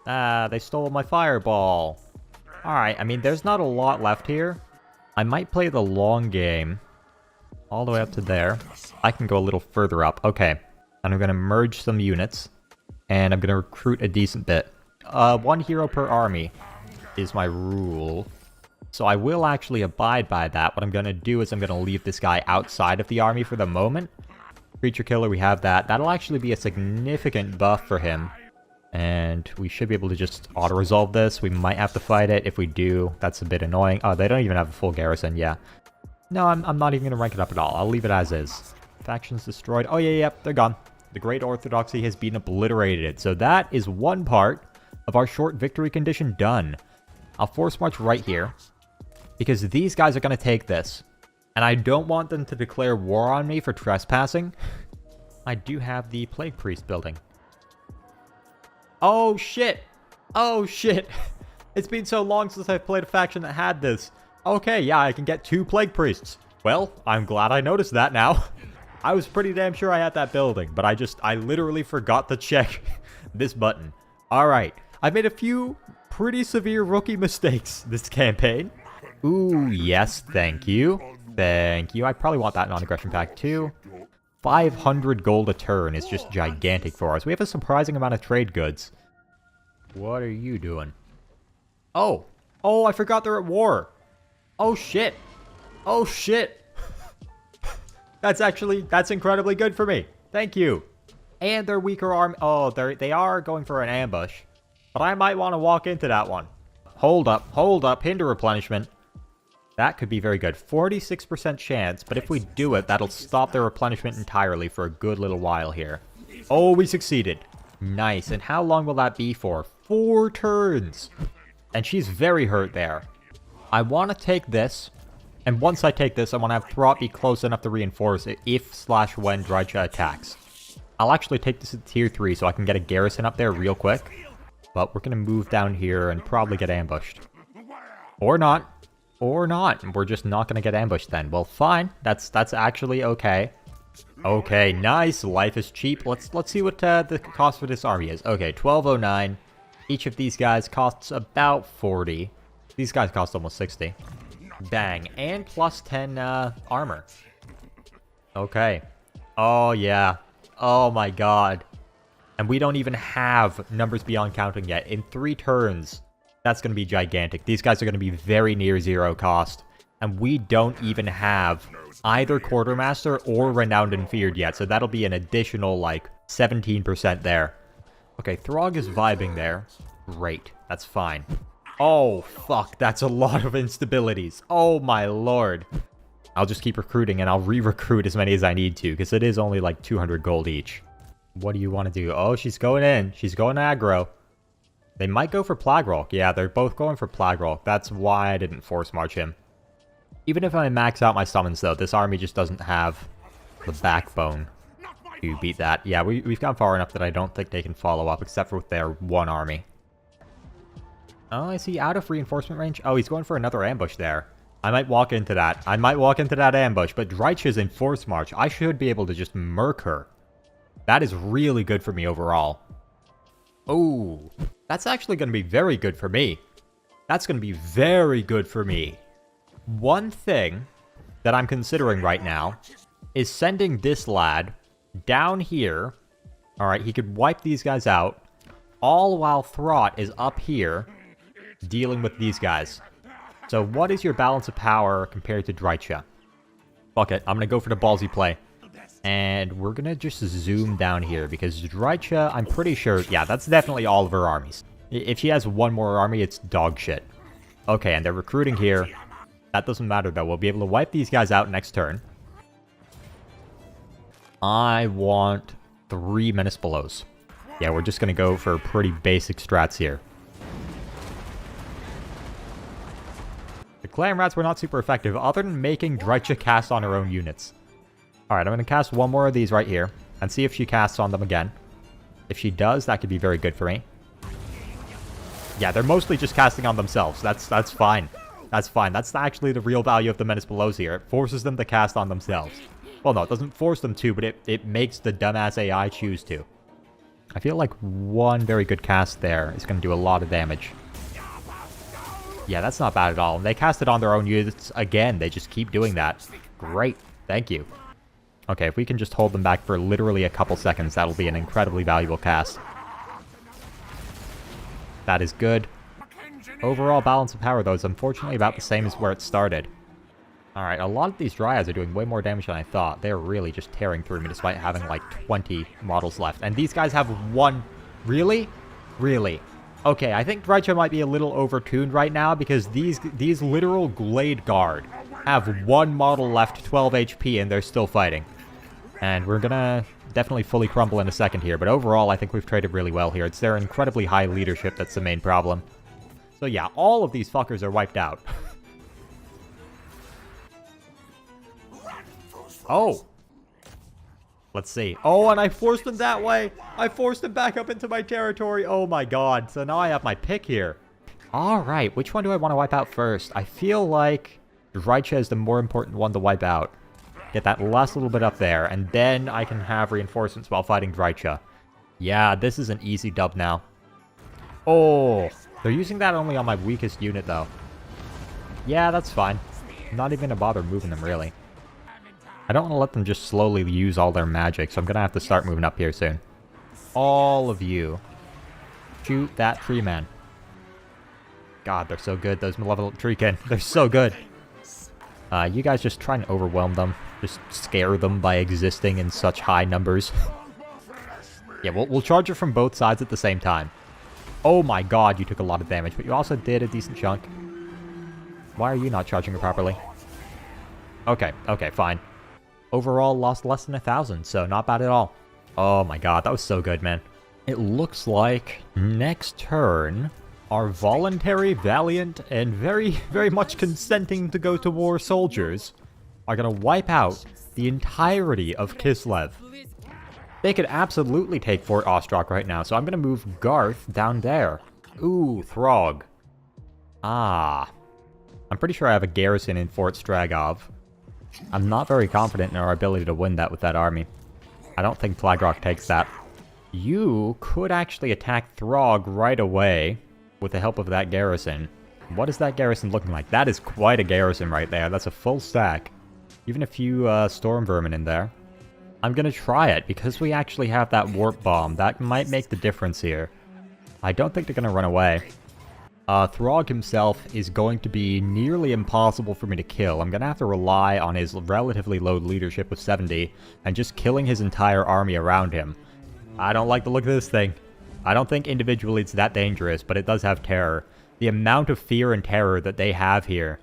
Ah, they stole my fireball. Alright, I mean, there's not a lot left here. I might play the long game. All the way up to there. I can go a little further up. Okay. And I'm going to merge some units. And I'm going to recruit a decent bit. 1 hero per army is my rule. So I will actually abide by that. What I'm going to do is I'm going to leave this guy outside of the army for the moment. Creature killer, we have that. That'll actually be a significant buff for him. And we should be able to just auto-resolve this. We might have to fight it. If we do, that's a bit annoying. Oh, they don't even have a full garrison, yeah. No, I'm not even going to rank it up at all. I'll leave it as is. Factions destroyed. Oh, yeah, they're gone. The Great Orthodoxy has been obliterated. So that is one part of our short victory condition done. I'll force march right here. Because these guys are going to take this. And I don't want them to declare war on me for trespassing. I do have the Plague Priest building. Oh, shit. Oh, shit. It's been so long since I've played a faction that had this. Okay, yeah, I can get 2 Plague Priests. Well, I'm glad I noticed that now. I was pretty damn sure I had that building, but I literally forgot to check this button. Alright, I've made a few pretty severe rookie mistakes this campaign. Ooh, yes, thank you. Thank you. I probably want that non-aggression pack too. 500 gold a turn is just gigantic for us. We have a surprising amount of trade goods. What are you doing? Oh, I forgot they're at war. Oh, shit. Oh, shit. That's incredibly good for me. Thank you. And their weaker arm. Oh, they are going for an ambush. But I might want to walk into that one. Hold up. Hinder replenishment. That could be very good. 46% chance, but if we do it, that'll stop their replenishment entirely for a good little while here. Oh, we succeeded. Nice. And how long will that be for? 4 turns. And she's very hurt there. I want to take this. And once I take this, I want to have Throt be close enough to reinforce it if/when Drycha attacks. I'll actually take this to tier 3 so I can get a garrison up there real quick. But we're going to move down here and probably get ambushed. Or not. Or not. We're just not going to get ambushed then. Well, fine. That's actually okay. Okay, nice. Life is cheap. Let's see what the cost for this army is. Okay, 1209. Each of these guys costs about 40. These guys cost almost 60. Bang. And plus 10 armor. Okay. Oh, yeah. Oh, my God. And we don't even have numbers beyond counting yet. In 3 turns, that's going to be gigantic. These guys are going to be very near 0 cost. And we don't even have either Quartermaster or Renowned and Feared yet. So that'll be an additional, like, 17% there. Okay, Throg is vibing there. Great. That's fine. Oh, fuck. That's a lot of instabilities. Oh, my lord. I'll just keep recruiting, and I'll re-recruit as many as I need to, because it is only, like, 200 gold each. What do you want to do? Oh, she's going in. She's going aggro. They might go for Plague Rock. Yeah, they're both going for Plague Rock. That's why I didn't force march him. Even if I max out my summons, though, this army just doesn't have the backbone to beat that. Yeah, we've gone far enough that I don't think they can follow up, except for with their one army. Oh, is he out of reinforcement range? Oh, he's going for another ambush there. I might walk into that. I might walk into that ambush, but Drycha's in force march. I should be able to just murk her. That is really good for me overall. Oh, that's actually going to be very good for me. That's going to be very good for me. One thing that I'm considering right now is sending this lad down here. Alright, he could wipe these guys out, all while Throt is up here dealing with these guys. So what is your balance of power compared to Drycha? Fuck it, I'm gonna go for the ballsy play. And we're gonna just zoom down here, because Drycha, I'm pretty sure, yeah, that's definitely all of her armies. If she has one more army, it's dog shit. Okay, and they're recruiting here. That doesn't matter though, we'll be able to wipe these guys out next turn. I want 3 Menace Belows. Yeah, we're just gonna go for pretty basic strats here. The Clan Rats were not super effective, other than making Drycha cast on her own units. Alright, I'm gonna cast one more of these right here, and see if she casts on them again. If she does, that could be very good for me. Yeah, they're mostly just casting on themselves. That's fine. That's fine. That's actually the real value of the Menace Belows here. It forces them to cast on themselves. Well, no, it doesn't force them to, but it makes the dumbass AI choose to. I feel like one very good cast there is going to do a lot of damage. Yeah, that's not bad at all. And they cast it on their own units again. They just keep doing that. Great. Thank you. Okay, if we can just hold them back for literally a couple seconds, that'll be an incredibly valuable cast. That is good. Overall balance of power, though, is unfortunately about the same as where it started. Alright, a lot of these Dryads are doing way more damage than I thought. They're really just tearing through me despite having like 20 models left. And these guys have one... Really? Really? Okay, I think Drycha might be a little overtuned right now because these literal Glade Guard have one model left, 12 HP, and they're still fighting. And we're gonna definitely fully crumble in a second here, but overall I think we've traded really well here. It's their incredibly high leadership that's the main problem. So yeah, all of these fuckers are wiped out. Oh! Let's see. Oh, and I forced them that way! I forced them back up into my territory! Oh my god, so now I have my pick here. Alright, which one do I want to wipe out first? I feel like Drycha is the more important one to wipe out. Get that last little bit up there, and then I can have reinforcements while fighting Drycha. Yeah, this is an easy dub now. Oh, they're using that only on my weakest unit, though. Yeah, that's fine. I'm not even gonna bother moving them, really. I don't want to let them just slowly use all their magic, so I'm gonna have to start moving up here soon. All of you. Shoot that tree man. God, they're so good, those malevolent treekin. They're so good. You guys just try and overwhelm them. Just scare them by existing in such high numbers. Yeah, we'll charge it from both sides at the same time. Oh my god, you took a lot of damage, but you also did a decent chunk. Why are you not charging it properly? Okay, okay, fine. Overall, lost less than 1,000, so not bad at all. Oh my god, that was so good, man. It looks like next turn, our voluntary, valiant, and very, very much consenting to go to war soldiers are gonna wipe out the entirety of Kislev. They could absolutely take Fort Ostrog right now, so I'm gonna move Garth down there. Ooh, Throg. Ah. I'm pretty sure I have a garrison in Fort Stragov. I'm not very confident in our ability to win that with that army. I don't think Flagrock takes that. You could actually attack Throg right away with the help of that garrison. What is that garrison looking like? That is quite a garrison right there. That's a full stack. Even a few storm vermin in there. I'm gonna try it, because we actually have that warp bomb. That might make the difference here. I don't think they're gonna run away. Throg himself is going to be nearly impossible for me to kill. I'm gonna have to rely on his relatively low leadership with 70, and just killing his entire army around him. I don't like the look of this thing. I don't think individually it's that dangerous, but it does have terror. The amount of fear and terror that they have here,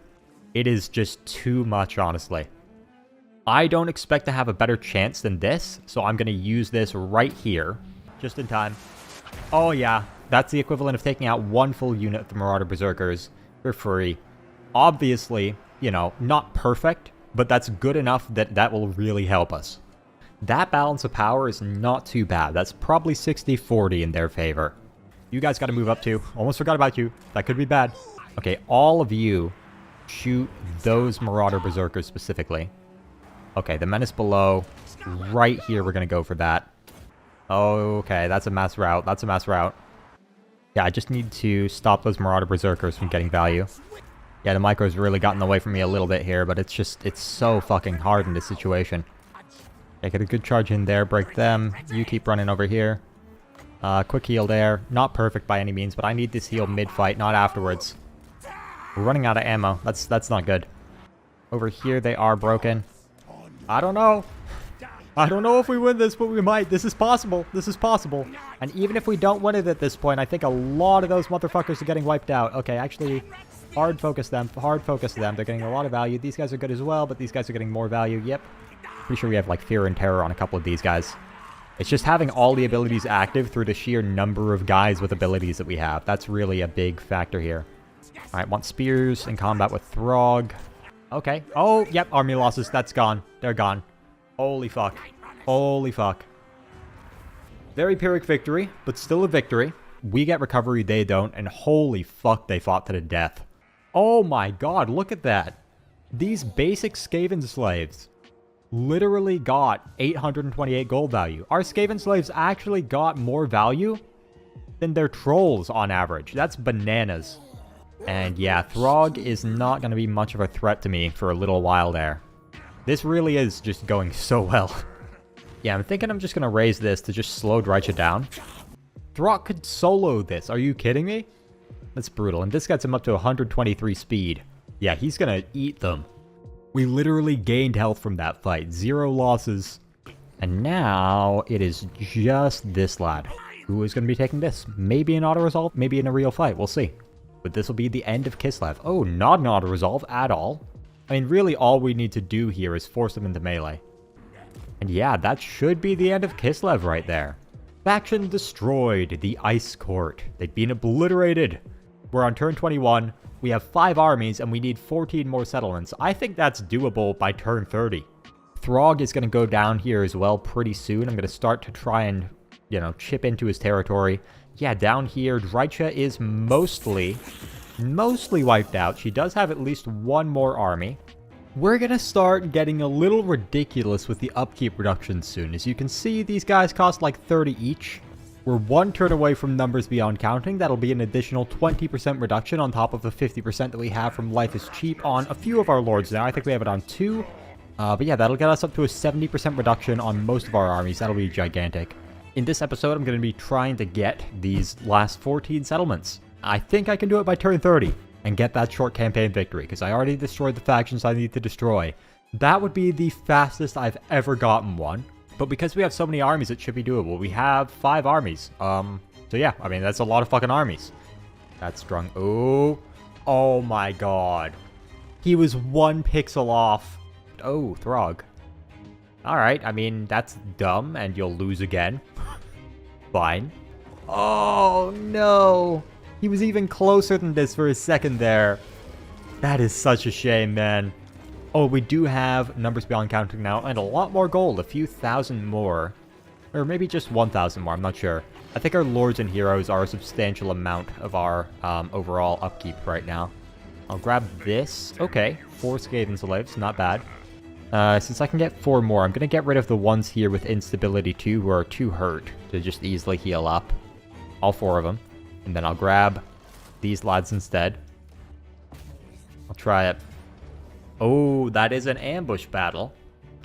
it is just too much, honestly. I don't expect to have a better chance than this, so I'm going to use this right here, just in time. Oh yeah, that's the equivalent of taking out one full unit of the Marauder Berserkers for free. Obviously, you know, not perfect, but that's good enough that that will really help us. That balance of power is not too bad. That's probably 60-40 in their favor. You guys got to move up too. Almost forgot about you. That could be bad. Okay, all of you shoot those Marauder Berserkers specifically. Okay, the Menace below. Right here, we're going to go for that. Okay, that's a mass route. That's a mass route. Yeah, I just need to stop those Marauder Berserkers from getting value. Yeah, the micro's really gotten away from me a little bit here, but it's just, it's so fucking hard in this situation. Okay, get a good charge in there, break them. You keep running over here. Quick heal there. Not perfect by any means, but I need this heal mid-fight, not afterwards. We're running out of ammo. That's not good. Over here, they are broken. I don't know. I don't know if we win this, but we might. This is possible. This is possible. And even if we don't win it at this point, I think a lot of those motherfuckers are getting wiped out. Okay, actually, hard focus them. Hard focus them. They're getting a lot of value. These guys are good as well, but these guys are getting more value. Yep. Pretty sure we have, like, Fear and Terror on a couple of these guys. It's just having all the abilities active through the sheer number of guys with abilities that we have. That's really a big factor here. Alright, want spears in combat with Throg. Okay. Oh, yep, army losses. That's gone. They're gone. Holy fuck. Holy fuck. Very Pyrrhic victory, but still a victory. We get recovery, they don't, and holy fuck, they fought to the death. Oh my god, look at that. These basic Skavenslaves literally got 828 gold value. Our Skavenslaves actually got more value than their trolls on average. That's bananas. And yeah, Throg is not going to be much of a threat to me for a little while there. This really is just going so well. Yeah, I'm thinking I'm just going to raise this to just slow Drycha down. Throg could solo this. Are you kidding me? That's brutal. And this gets him up to 123 speed. Yeah, he's going to eat them. We literally gained health from that fight. 0 losses. And now it is just this lad who is going to be taking this. Maybe an auto-resolve, maybe in a real fight. We'll see. But this will be the end of Kislev. Oh, not an auto-resolve at all. I mean, really all we need to do here is force him into melee. And yeah, that should be the end of Kislev right there. Faction destroyed. The Ice Court. They've been obliterated. We're on turn 21. We have 5 armies and we need 14 more settlements. I think that's doable by turn 30. Throg is going to go down here as well pretty soon. I'm going to start to try and, you know, chip into his territory. Yeah, down here, Drycha is mostly wiped out. She does have at least 1 more army. We're going to start getting a little ridiculous with the upkeep reductions soon. As you can see, these guys cost like 30 each. We're 1 turn away from Numbers Beyond Counting. That'll be an additional 20% reduction on top of the 50% that we have from Life is Cheap on a few of our lords now. I think we have it on 2. But yeah, that'll get us up to a 70% reduction on most of our armies. That'll be gigantic. In this episode, I'm going to be trying to get these last 14 settlements. I think I can do it by turn 30 and get that short campaign victory, because I already destroyed the factions I need to destroy. That would be the fastest I've ever gotten one. But because we have so many armies, it should be doable. We have 5 armies. So yeah, I mean, that's a lot of fucking armies. That's strong. Oh my god. He was 1 pixel off. Oh, Throg. Alright, I mean, that's dumb, and you'll lose again. Fine. Oh, no. He was even closer than this for a second there. That is such a shame, man. Oh, we do have Numbers Beyond Counting now, and a lot more gold. A few thousand more. Or maybe just 1,000 more, I'm not sure. I think our Lords and Heroes are a substantial amount of our overall upkeep right now. I'll grab this. Okay, 4 Skavenslaves, not bad. Since I can get 4 more, I'm going to get rid of the ones here with instability 2 who are too hurt to just easily heal up. All 4 of them. And then I'll grab these lads instead. I'll try it. Oh, that is an ambush battle.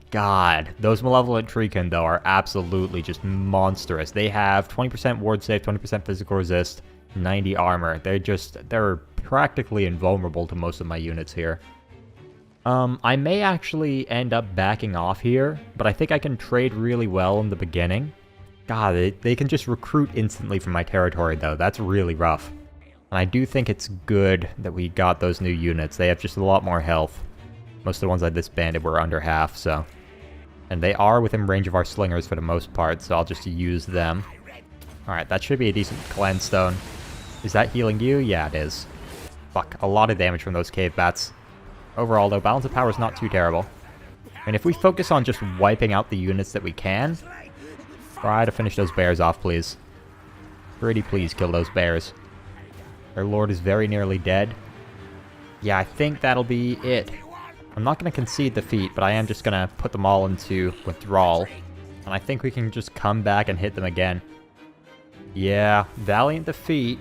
God, those Malevolent Treekin, though, are absolutely just monstrous. They have 20% ward save, 20% physical resist, 90 armor. They're practically invulnerable to most of my units here. I may actually end up backing off here, but I think I can trade really well in the beginning. God, they can just recruit instantly from my territory, though. That's really rough. And I do think it's good that we got those new units. They have just a lot more health. Most of the ones I disbanded were under half, so... And they are within range of our slingers for the most part, so I'll just use them. Alright, that should be a decent cleanse stone. Is that healing you? Yeah, it is. Fuck, a lot of damage from those cave bats. Overall, though, balance of power is not too terrible. And if we focus on just wiping out the units that we can, try to finish those bears off, please. Pretty please kill those bears. Our lord is very nearly dead. Yeah, I think that'll be it. I'm not going to concede defeat, but I am just going to put them all into withdrawal. And I think we can just come back and hit them again. Yeah, valiant defeat.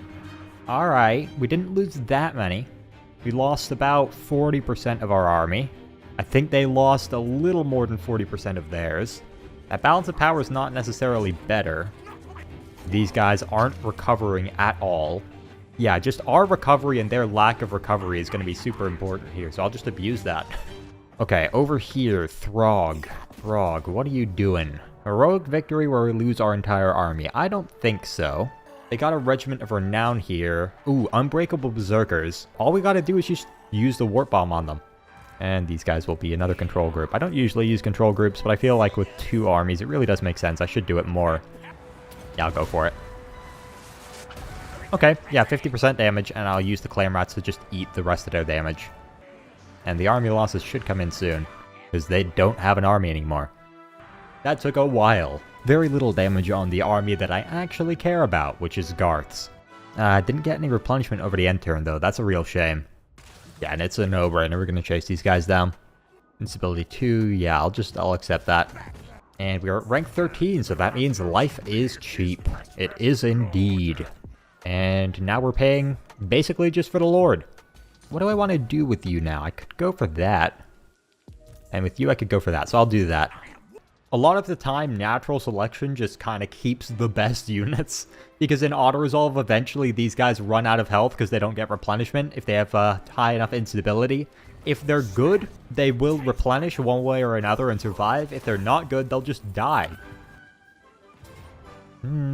Alright, we didn't lose that many. We lost about 40% of our army. I think they lost a little more than 40% of theirs. That balance of power is not necessarily better. These guys aren't recovering at all. Yeah, just our recovery and their lack of recovery is going to be super important here, so I'll just abuse that. Okay, over here, Throg. Throg, what are you doing? Heroic victory where we lose our entire army? I don't think so. They got a regiment of renown here. Ooh, unbreakable berserkers. All we gotta do is just use the warp bomb on them. And these guys will be another control group. I don't usually use control groups, but I feel like with 2 armies, it really does make sense. I should do it more. Yeah, I'll go for it. Okay, yeah, 50% damage, and I'll use the Clam Rats to just eat the rest of their damage. And the army losses should come in soon, because they don't have an army anymore. That took a while. Very little damage on the army that I actually care about, which is Garth's. Didn't get any replenishment over the end turn, though. That's a real shame. Yeah, and it's a no-brainer. We're going to chase these guys down. Instability 2, yeah, I'll accept that. And we are at rank 13, so that means life is cheap. It is indeed. And now we're paying basically just for the Lord. What do I want to do with you now? I could go for that. And with you, I could go for that, so I'll do that. A lot of the time, natural selection just kind of keeps the best units, because in auto-resolve, eventually these guys run out of health because they don't get replenishment if they have high enough instability. If they're good, they will replenish one way or another and survive. If they're not good, they'll just die.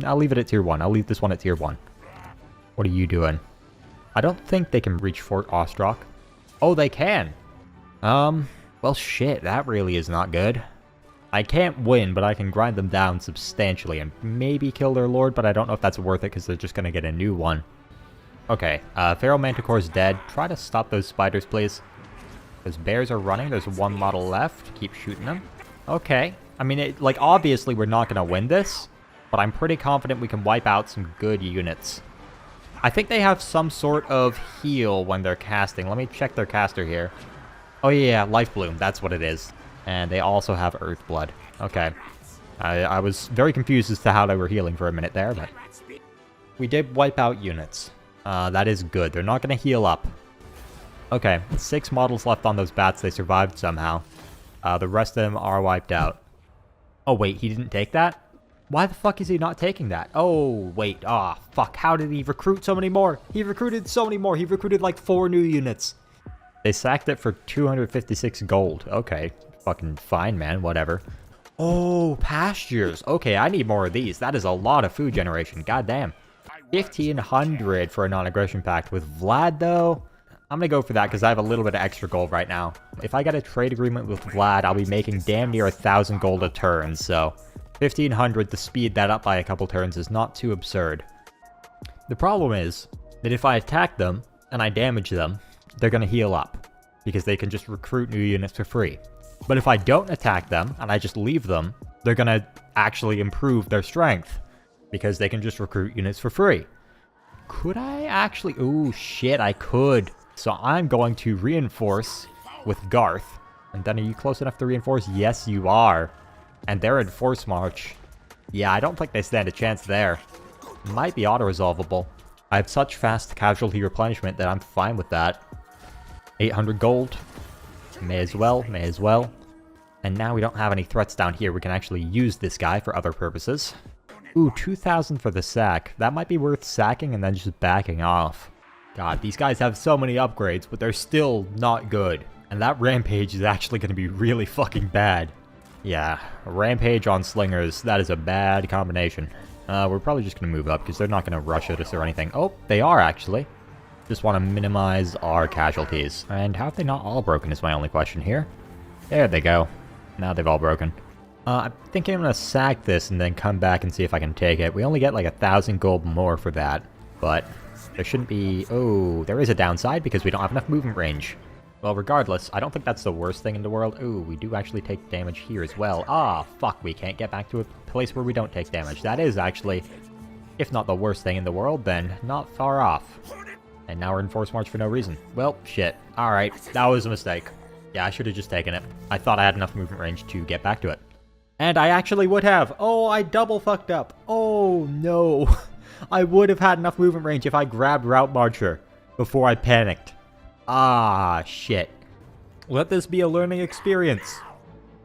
I'll leave it at tier 1. I'll leave this one at tier 1. What are you doing? I don't think they can reach Fort Ostrock. Oh, they can! Well shit, that really is not good. I can't win, but I can grind them down substantially and maybe kill their lord, but I don't know if that's worth it because they're just going to get a new one. Okay, Pharaoh Manticore's dead. Try to stop those spiders, please. Those bears are running. There's one model left. Keep shooting them. Okay. I mean, obviously we're not going to win this, but I'm pretty confident we can wipe out some good units. I think they have some sort of heal when they're casting. Let me check their caster here. Oh yeah, Life Bloom. That's what it is. And they also have Earth Blood. Okay. I was very confused as to how they were healing for a minute there, but... We did wipe out units. That is good. They're not going to heal up. Okay, 6 models left on those bats. They survived somehow. The rest of them are wiped out. Oh wait, he didn't take that? Why the fuck is he not taking that? Oh, wait. Ah, fuck. How did he recruit so many more? He recruited so many more. He recruited like 4 new units. They sacked it for 256 gold. Okay. Fucking fine, man. Whatever. Oh, pastures. Okay, I need more of these. That is a lot of food generation. Goddamn. 1,500 for a non-aggression pact. With Vlad, though, I'm gonna go for that because I have a little bit of extra gold right now. If I get a trade agreement with Vlad, I'll be making damn near 1,000 gold a turn, so 1,500 to speed that up by a couple turns is not too absurd. The problem is that if I attack them and I damage them, they're gonna heal up because they can just recruit new units for free. But if I don't attack them and I just leave them, they're gonna actually improve their strength because they can just recruit units for free. Could I actually? Ooh, shit, I could. So I'm going to reinforce with Garth. And then are you close enough to reinforce? Yes, you are. And they're in force march. Yeah, I don't think they stand a chance there. Might be auto-resolvable. I have such fast casualty replenishment that I'm fine with that. 800 gold. May as well, may as well. And now we don't have any threats down here. We can actually use this guy for other purposes. Ooh, 2,000 for the sack. That might be worth sacking and then just backing off. God, these guys have so many upgrades, but they're still not good. And that rampage is actually going to be really fucking bad. Yeah, a rampage on slingers, that is a bad combination. We're probably just going to move up because they're not going to rush at us or anything. Oh, they are actually. Just want to minimize our casualties. And how have they not all broken is my only question here. There they go. Now they've all broken. I'm thinking I'm going to sack this and then come back and see if I can take it. We only get like 1,000 gold more for that. But there shouldn't be... Oh, there is a downside because we don't have enough movement range. Well, regardless, I don't think that's the worst thing in the world. Ooh, we do actually take damage here as well. Ah, fuck, we can't get back to a place where we don't take damage. That is actually, if not the worst thing in the world, then not far off. And now we're in force march for no reason. Well, shit. Alright, that was a mistake. Yeah, I should have just taken it. I thought I had enough movement range to get back to it. And I actually would have. Oh, I double fucked up. Oh, no. I would have had enough movement range if I grabbed Route Marcher before I panicked. Ah, shit. Let this be a learning experience.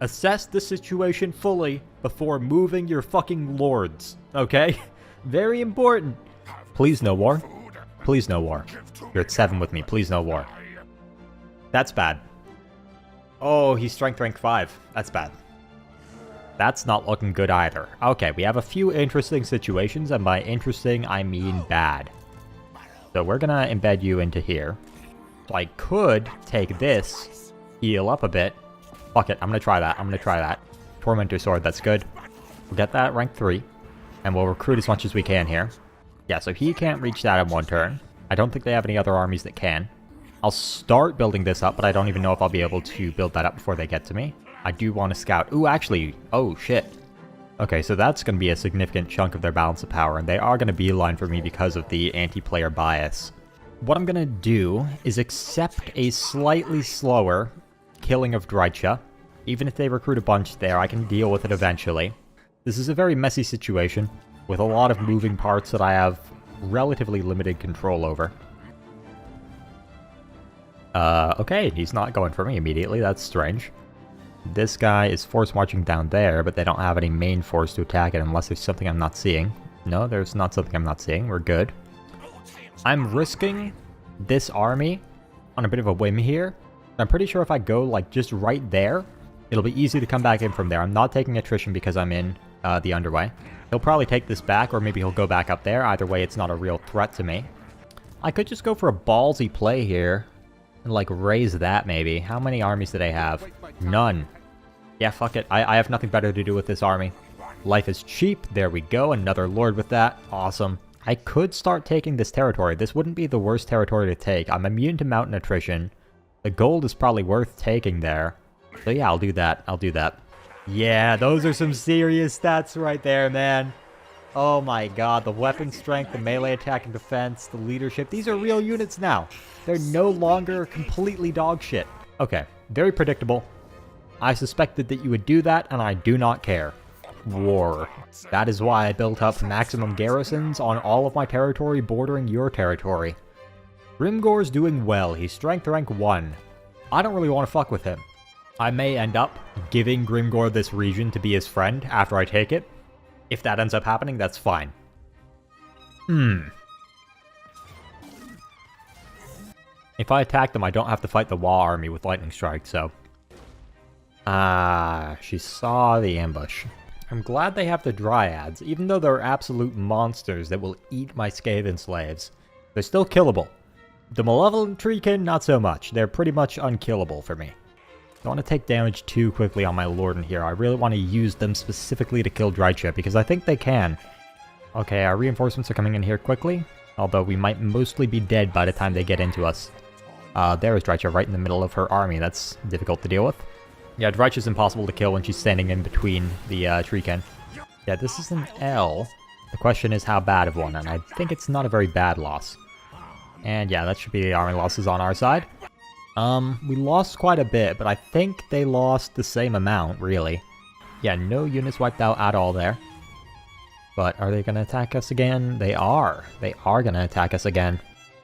Assess the situation fully before moving your fucking lords, okay? Very important. Please, no war. Please no war. You're at 7 with me. Please no war. That's bad. Oh, he's strength rank 5. That's bad. That's not looking good either. Okay, we have a few interesting situations, and by interesting, I mean bad. So we're gonna embed you into here. So I could take this, heal up a bit. Fuck it, I'm gonna try that. I'm gonna try that. Tormentor Sword, that's good. We'll get that rank 3, and we'll recruit as much as we can here. Yeah, so he can't reach that in one turn. I don't think they have any other armies that can. I'll start building this up, but I don't even know if I'll be able to build that up before they get to me. I do want to scout. Ooh, actually, oh shit. Okay, so that's going to be a significant chunk of their balance of power, and they are going to beeline for me because of the anti-player bias. What I'm going to do is accept a slightly slower killing of Drycha. Even if they recruit a bunch there, I can deal with it eventually. This is a very messy situation, with a lot of moving parts that I have relatively limited control over. Okay, he's not going for me immediately, that's strange. This guy is force marching down there, but they don't have any main force to attack it unless there's something I'm not seeing. No, there's not something I'm not seeing, we're good. I'm risking this army on a bit of a whim here. I'm pretty sure if I go, like, just right there, it'll be easy to come back in from there. I'm not taking attrition because I'm in the underway. He'll probably take this back, or maybe he'll go back up there. Either way, it's not a real threat to me. I could just go for a ballsy play here. And, like, raise that, maybe. How many armies do they have? None. Yeah, fuck it. I have nothing better to do with this army. Life is cheap. There we go. Another lord with that. Awesome. I could start taking this territory. This wouldn't be the worst territory to take. I'm immune to mountain attrition. The gold is probably worth taking there. So yeah, I'll do that. I'll do that. Yeah, those are some serious stats right there, man. Oh my god, the weapon strength, the melee attack and defense, the leadership, these are real units now. They're no longer completely dog shit. Okay, very predictable. I suspected that you would do that, and I do not care. War. That is why I built up maximum garrisons on all of my territory bordering your territory. Grimgor's doing well, he's strength rank 1. I don't really want to fuck with him. I may end up giving Grimgor this region to be his friend after I take it. If that ends up happening, that's fine. If I attack them, I don't have to fight the Wa army with lightning strike, so... she saw the ambush. I'm glad they have the Dryads, even though they're absolute monsters that will eat my Skavenslaves. They're still killable. The Malevolent Treekin, not so much. They're pretty much unkillable for me. I don't want to take damage too quickly on my Lord in here. I really want to use them specifically to kill Drycha, because I think they can. Okay, our reinforcements are coming in here quickly, although we might mostly be dead by the time they get into us. There is Drycha right in the middle of her army. That's difficult to deal with. Yeah, Drycha's impossible to kill when she's standing in between the Treekin. Yeah, this is an L. The question is how bad of one, and I think it's not a very bad loss. And yeah, that should be the army losses on our side. We lost quite a bit, but I think they lost the same amount, really. Yeah, no units wiped out at all there. But are they gonna attack us again? They are. They are gonna attack us again.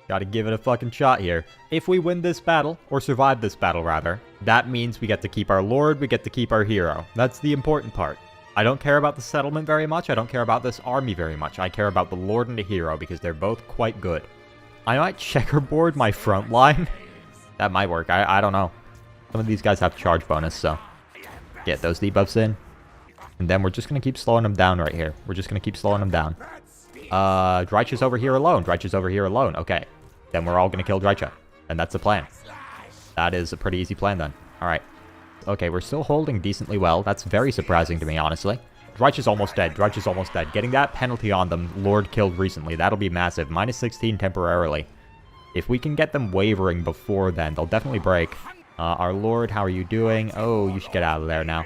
Gotta give it a fucking shot here. If we win this battle, or survive this battle rather, that means we get to keep our lord, we get to keep our hero. That's the important part. I don't care about the settlement very much, I don't care about this army very much. I care about the lord and the hero, because they're both quite good. I might checkerboard my front line. That might work. I don't know. Some of these guys have charge bonus, so get those debuffs in. And then we're just going to keep slowing them down right here. We're just going to keep slowing them down. Drycha's over here alone. Drycha's over here alone. Okay. Then we're all going to kill Drycha. And that's the plan. That is a pretty easy plan then. Alright. Okay, we're still holding decently well. That's very surprising to me, honestly. Drycha's almost dead. Drycha's almost dead. Getting that penalty on them, Lord killed recently. That'll be massive. Minus 16 temporarily. If we can get them wavering before then, they'll definitely break. Our lord, how are you doing? Oh, you should get out of there now.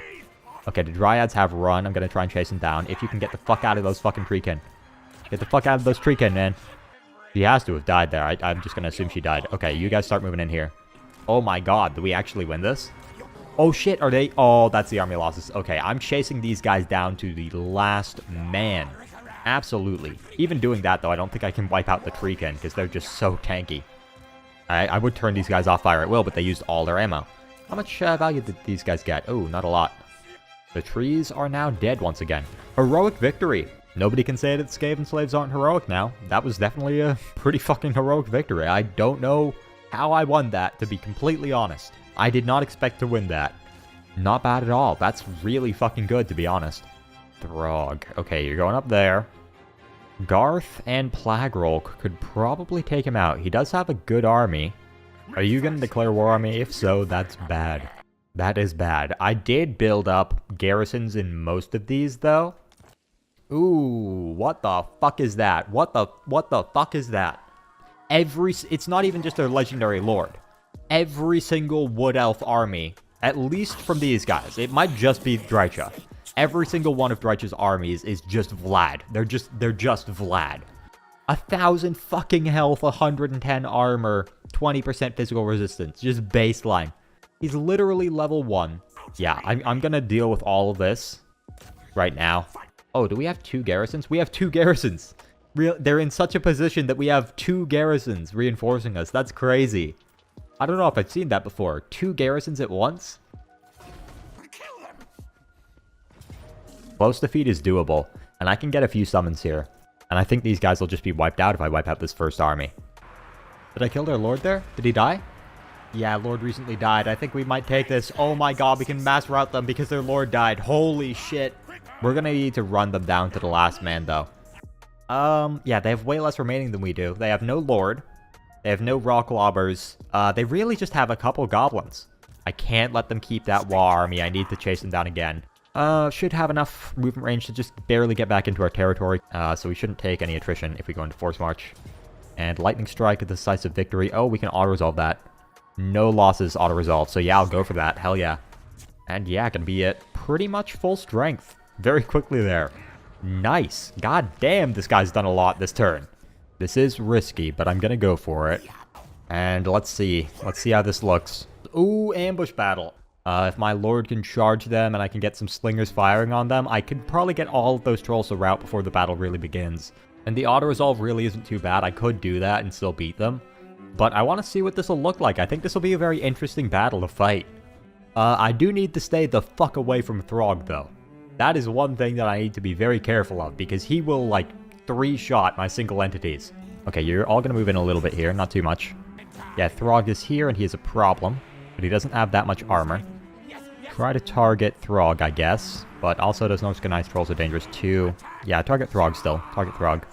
Okay, the Dryads have run. I'm going to try and chase them down. If you can get the fuck out of those fucking Treekin. Get the fuck out of those Treekin, man. She has to have died there. I'm just going to assume she died. Okay, you guys start moving in here. Oh my god, do we actually win this? Oh shit, are they? Oh, that's the army losses. Okay, I'm chasing these guys down to the last man. Absolutely. Even doing that, though, I don't think I can wipe out the Treekin, because they're just so tanky. I would turn these guys off fire at will, but they used all their ammo. How much value did these guys get? Oh, not a lot. The trees are now dead once again. Heroic victory. Nobody can say that Skavenslaves aren't heroic now. That was definitely a pretty fucking heroic victory. I don't know how I won that, to be completely honest. I did not expect to win that. Not bad at all. That's really fucking good, to be honest. Throg. Okay, you're going up there. Garth and Plagrolk could probably take him out. He does have a good army. Are you going to declare war on me? If so, that's bad. That is bad. I did build up garrisons in most of these, though. Ooh, what the fuck is that? What the fuck is that? It's not even just a legendary lord. Every single wood elf army, at least from these guys, it might just be Drycha. Every single one of Drycha's armies is just Vlad. They're just Vlad. 1,000 fucking health, 110 armor, 20% physical resistance, just baseline. He's literally level 1. Yeah, I'm gonna deal with all of this right now. Oh, do we have 2 garrisons? We have 2 garrisons. They're in such a position that we have 2 garrisons reinforcing us. That's crazy. I don't know if I've seen that before. 2 garrisons at once? Close defeat is doable, and I can get a few summons here. And I think these guys will just be wiped out if I wipe out this first army. Did I kill their lord there? Did he die? Yeah, lord recently died. I think we might take this. Oh my god, we can mass rout them because their lord died. Holy shit. We're gonna need to run them down to the last man, though. Yeah, they have way less remaining than we do. They have no lord. They have no rock lobbers. They really just have a couple goblins. I can't let them keep that war army. I need to chase them down again. Should have enough movement range to just barely get back into our territory. So we shouldn't take any attrition if we go into force march. And lightning strike, a decisive victory. Oh, we can auto-resolve that. No losses, auto-resolve. So yeah, I'll go for that. Hell yeah. And yeah, gonna be at pretty much full strength. Very quickly there. Nice. God damn, this guy's done a lot this turn. This is risky, but I'm gonna go for it. And let's see. Let's see how this looks. Ooh, ambush battle. If my lord can charge them and I can get some slingers firing on them, I could probably get all of those trolls to rout before the battle really begins. And the auto-resolve really isn't too bad. I could do that and still beat them. But I want to see what this will look like. I think this will be a very interesting battle to fight. I do need to stay the fuck away from Throg, though. That is one thing that I need to be very careful of, because he will, like, 3-shot my single entities. Okay, you're all gonna move in a little bit here, not too much. Yeah, Throg is here, and he has a problem, but he doesn't have that much armor. Try to target Throg, I guess, but also those no-scanized trolls are dangerous too. Yeah, target Throg still. Target Throg.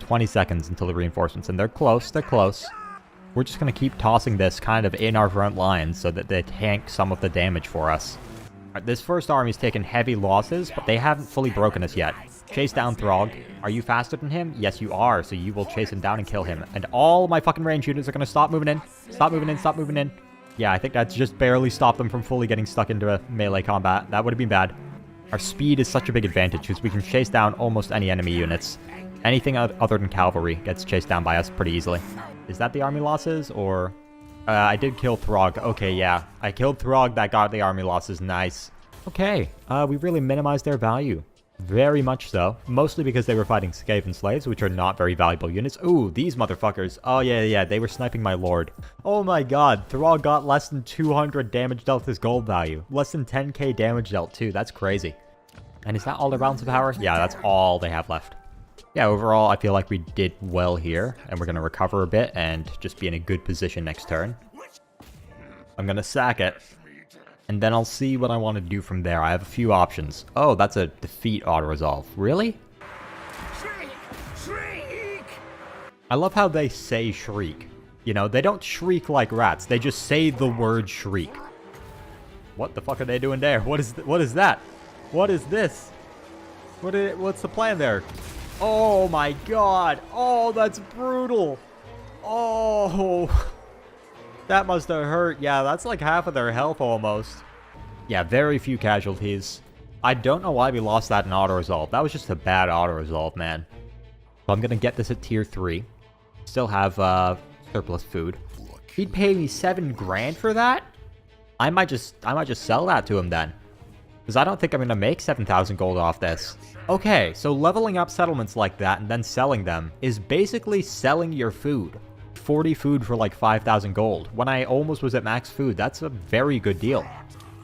20 seconds until the reinforcements, and they're close, they're close. We're just gonna keep tossing this kind of in our front lines so that they tank some of the damage for us. This first army's taken heavy losses, but they haven't fully broken us yet. Chase down Throg. Are you faster than him? Yes, you are, so you will chase him down and kill him. And all my fucking range units are gonna stop moving in. Stop moving in, stop moving in. Yeah, I think that's just barely stopped them from fully getting stuck into a melee combat. That would have been bad. Our speed is such a big advantage, because we can chase down almost any enemy units. Anything other than cavalry gets chased down by us pretty easily. Is that the army losses, or... I did kill Throg. Okay, yeah. I killed Throg, that got the army losses. Nice. Okay, we really minimized their value. Very much so. Mostly because they were fighting Skavenslaves, which are not very valuable units. Ooh, these motherfuckers. Oh, yeah, they were sniping my lord. Oh my god, Throg got less than 200 damage dealt his gold value. Less than 10k damage dealt, too. That's crazy. And is that all their balance of power? Yeah, that's all they have left. Yeah, overall, I feel like we did well here, and we're going to recover a bit and just be in a good position next turn. I'm going to sack it, and then I'll see what I want to do from there. I have a few options. Oh, that's a defeat auto-resolve. Really? Shriek! Shriek! I love how they say shriek. You know, they don't shriek like rats. They just say the word shriek. What the fuck are they doing there? What is that? What is this? What's the plan there? Oh my god. Oh, that's brutal. Oh. That must have hurt. Yeah, that's like half of their health almost. Yeah, very few casualties. I don't know why we lost that in auto-resolve. That was just a bad auto-resolve, man. So I'm gonna get this at tier 3. Still have surplus food. He'd pay me 7 grand for that? I might just sell that to him then. Because I don't think I'm gonna make 7,000 gold off this. Okay, so leveling up settlements like that and then selling them is basically selling your food. 40 food for like 5,000 gold. When I almost was at max food, that's a very good deal.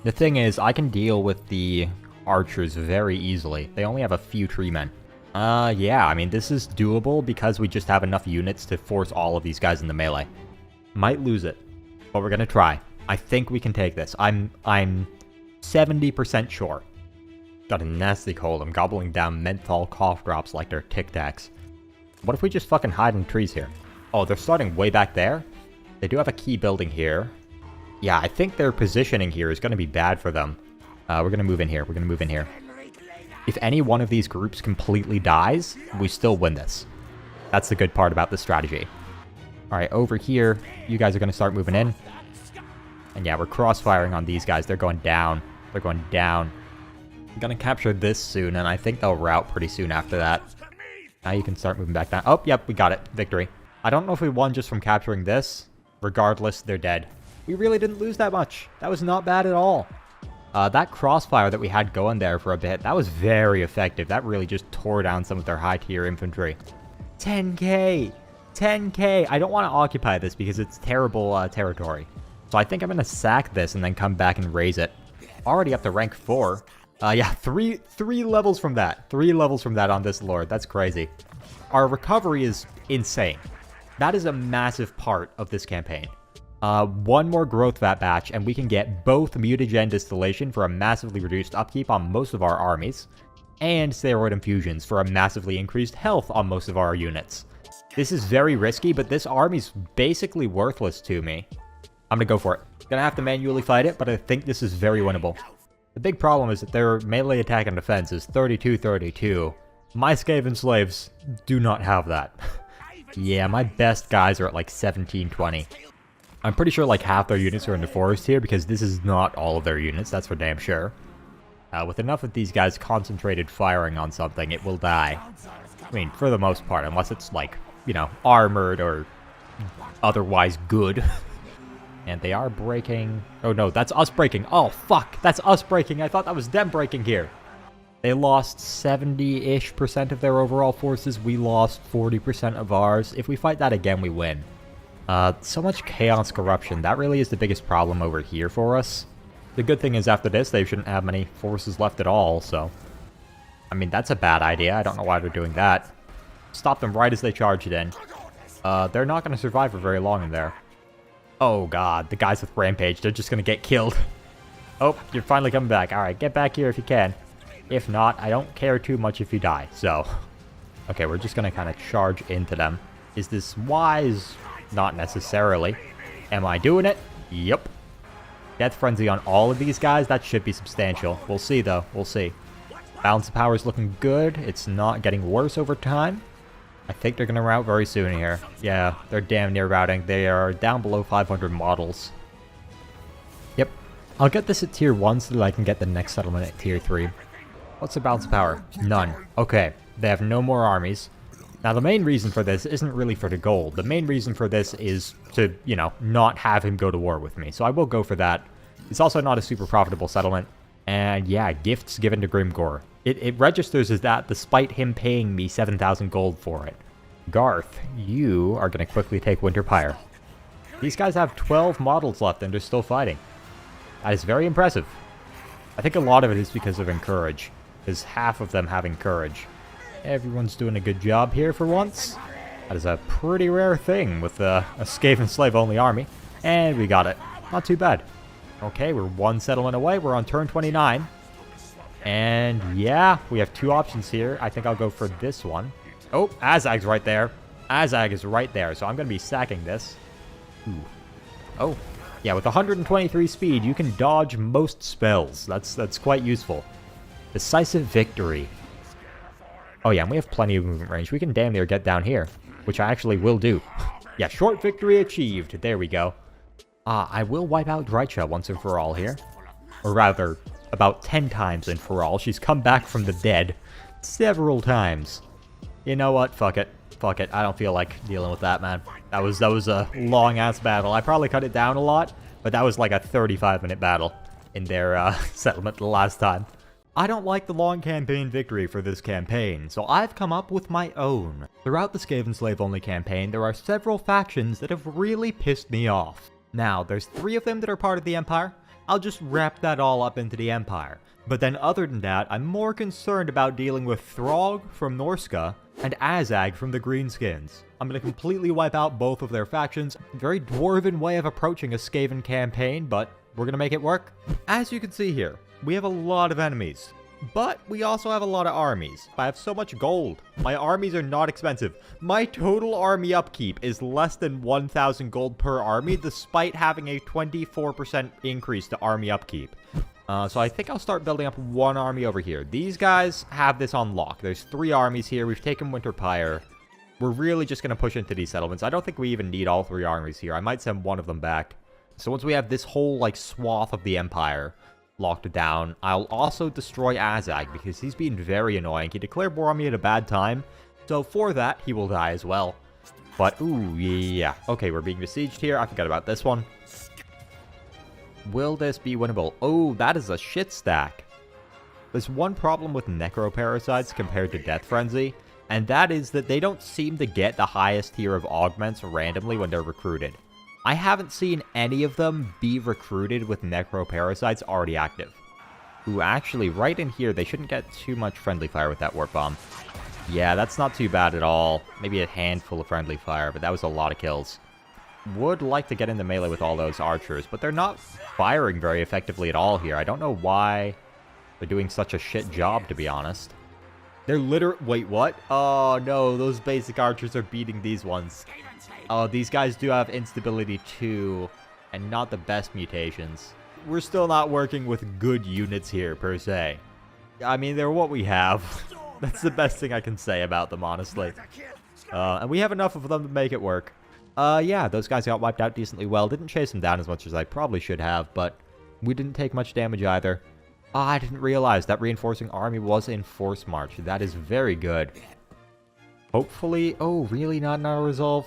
The thing is, I can deal with the archers very easily. They only have a few tree men. Yeah, I mean, this is doable because we just have enough units to force all of these guys in the melee. Might lose it, but we're gonna try. I think we can take this. I'm 70% sure. Got a nasty cold. I'm gobbling down menthol cough drops like they're Tic Tacs. What if we just fucking hide in trees here? Oh, they're starting way back there? They do have a key building here. Yeah, I think their positioning here is going to be bad for them. We're going to move in here. We're going to move in here. If any one of these groups completely dies, we still win this. That's the good part about this strategy. Alright, over here, you guys are going to start moving in. And yeah, we're cross-firing on these guys. They're going down. They're going down. I'm going to capture this soon, and I think they'll rout pretty soon after that. Now you can start moving back down. Oh, yep, we got it. Victory. I don't know if we won just from capturing this. Regardless, they're dead. We really didn't lose that much. That was not bad at all. That crossfire that we had going there for a bit, that was very effective. That really just tore down some of their high-tier infantry. 10k! 10k! I don't want to occupy this because it's terrible territory. So I think I'm going to sack this and then come back and raise it. Already up to rank 4. Yeah, three levels from that. 3 levels from that on this lord. That's crazy. Our recovery is insane. That is a massive part of this campaign. One more growth vat batch, and we can get both mutagen distillation for a massively reduced upkeep on most of our armies, and steroid infusions for a massively increased health on most of our units. This is very risky, but this army's basically worthless to me. I'm gonna go for it. Gonna have to manually fight it, but I think this is very winnable. The big problem is that their melee attack and defense is 32-32. My Skavenslaves do not have that. Yeah, my best guys are at like 17-20. I'm pretty sure like half their units are in the forest here because this is not all of their units, that's for damn sure. With enough of these guys concentrated firing on something, it will die. I mean, for the most part, unless it's like, you know, armored or otherwise good. And they are breaking... Oh no, that's us breaking. Oh fuck, that's us breaking. I thought that was them breaking here. They lost 70-ish% of their overall forces. We lost 40% of ours. If we fight that again, we win. So much chaos corruption. That really is the biggest problem over here for us. The good thing is after this, they shouldn't have many forces left at all, so... I mean, that's a bad idea. I don't know why they're doing that. Stop them right as they charge it in. They're not going to survive for very long in there. Oh god, the guys with Rampage, they're just going to get killed. Oh, you're finally coming back. Alright, get back here if you can. If not, I don't care too much if you die, so... Okay, we're just going to kind of charge into them. Is this wise? Not necessarily. Am I doing it? Yep. Death Frenzy on all of these guys? That should be substantial. We'll see, though. We'll see. Balance of power is looking good. It's not getting worse over time. I think they're going to rout very soon here. Yeah, they're damn near routing. They are down below 500 models. Yep. I'll get this at tier 1 so that I can get the next settlement at tier 3. What's the balance of power? None. Okay. They have no more armies. Now, the main reason for this isn't really for the gold. The main reason for this is to, you know, not have him go to war with me. So I will go for that. It's also not a super profitable settlement. And yeah, gifts given to Grimgore. It registers as that despite him paying me 7,000 gold for it. Garth, you are going to quickly take Winterpire. These guys have 12 models left and they're still fighting. That is very impressive. I think a lot of it is because of Encourage. Because half of them have Encourage. Everyone's doing a good job here for once. That is a pretty rare thing with a Skavenslave only army. And we got it. Not too bad. Okay, we're one settlement away. We're on turn 29. And yeah, we have 2 options here. I think I'll go for this one. Oh, Azag's right there. Azag is right there, so I'm going to be sacking this. Ooh. Oh, yeah, with 123 speed, you can dodge most spells. That's quite useful. Decisive victory. Oh yeah, and we have plenty of movement range. We can damn near get down here, which I actually will do. Yeah, short victory achieved. There we go. I will wipe out Drycha once and for all here. Or rather, about 10 times and for all. She's come back from the dead several times. You know what? Fuck it. Fuck it. I don't feel like dealing with that, man. That was a long-ass battle. I probably cut it down a lot, but that was like a 35-minute battle in their settlement the last time. I don't like the long campaign victory for this campaign, so I've come up with my own. Throughout the Skavenslave only campaign, there are several factions that have really pissed me off. Now, there's 3 of them that are part of the Empire. I'll just wrap that all up into the Empire. But then other than that, I'm more concerned about dealing with Throg from Norska and Azag from the Greenskins. I'm going to completely wipe out both of their factions. Very dwarven way of approaching a Skaven campaign, but we're going to make it work. As you can see here, we have a lot of enemies. But we also have a lot of armies. I have so much gold. My armies are not expensive. My total army upkeep is less than 1,000 gold per army, despite having a 24% increase to army upkeep. So I think I'll start building up one army over here. These guys have this on lock. There's 3 armies here. We've taken Winterpire. We're really just going to push into these settlements. I don't think we even need all 3 armies here. I might send one of them back. So once we have this whole, like, swath of the Empire locked down, I'll also destroy Azag because he's been very annoying. He declared war on me at a bad time, so for that, he will die as well. But, ooh, yeah. Okay, we're being besieged here. I forgot about this one. Will this be winnable? Oh, that is a shit stack. There's one problem with Necroparasites compared to Death Frenzy, and that is that they don't seem to get the highest tier of augments randomly when they're recruited. I haven't seen any of them be recruited with Necroparasites already active. Ooh, actually, right in here, they shouldn't get too much friendly fire with that Warp Bomb. Yeah, that's not too bad at all. Maybe a handful of friendly fire, but that was a lot of kills. Would like to get into melee with all those archers, but they're not firing very effectively at all here. I don't know why they're doing such a shit job, to be honest. They're wait, what? Oh, no, those basic archers are beating these ones. Oh, these guys do have instability too, and not the best mutations. We're still not working with good units here, per se. I mean, they're what we have. That's the best thing I can say about them, honestly. And we have enough of them to make it work. Yeah, those guys got wiped out decently well. Didn't chase them down as much as I probably should have, but we didn't take much damage either. I didn't realize that reinforcing army was in force march. That is very good. Hopefully... Oh, really? Not a resolve?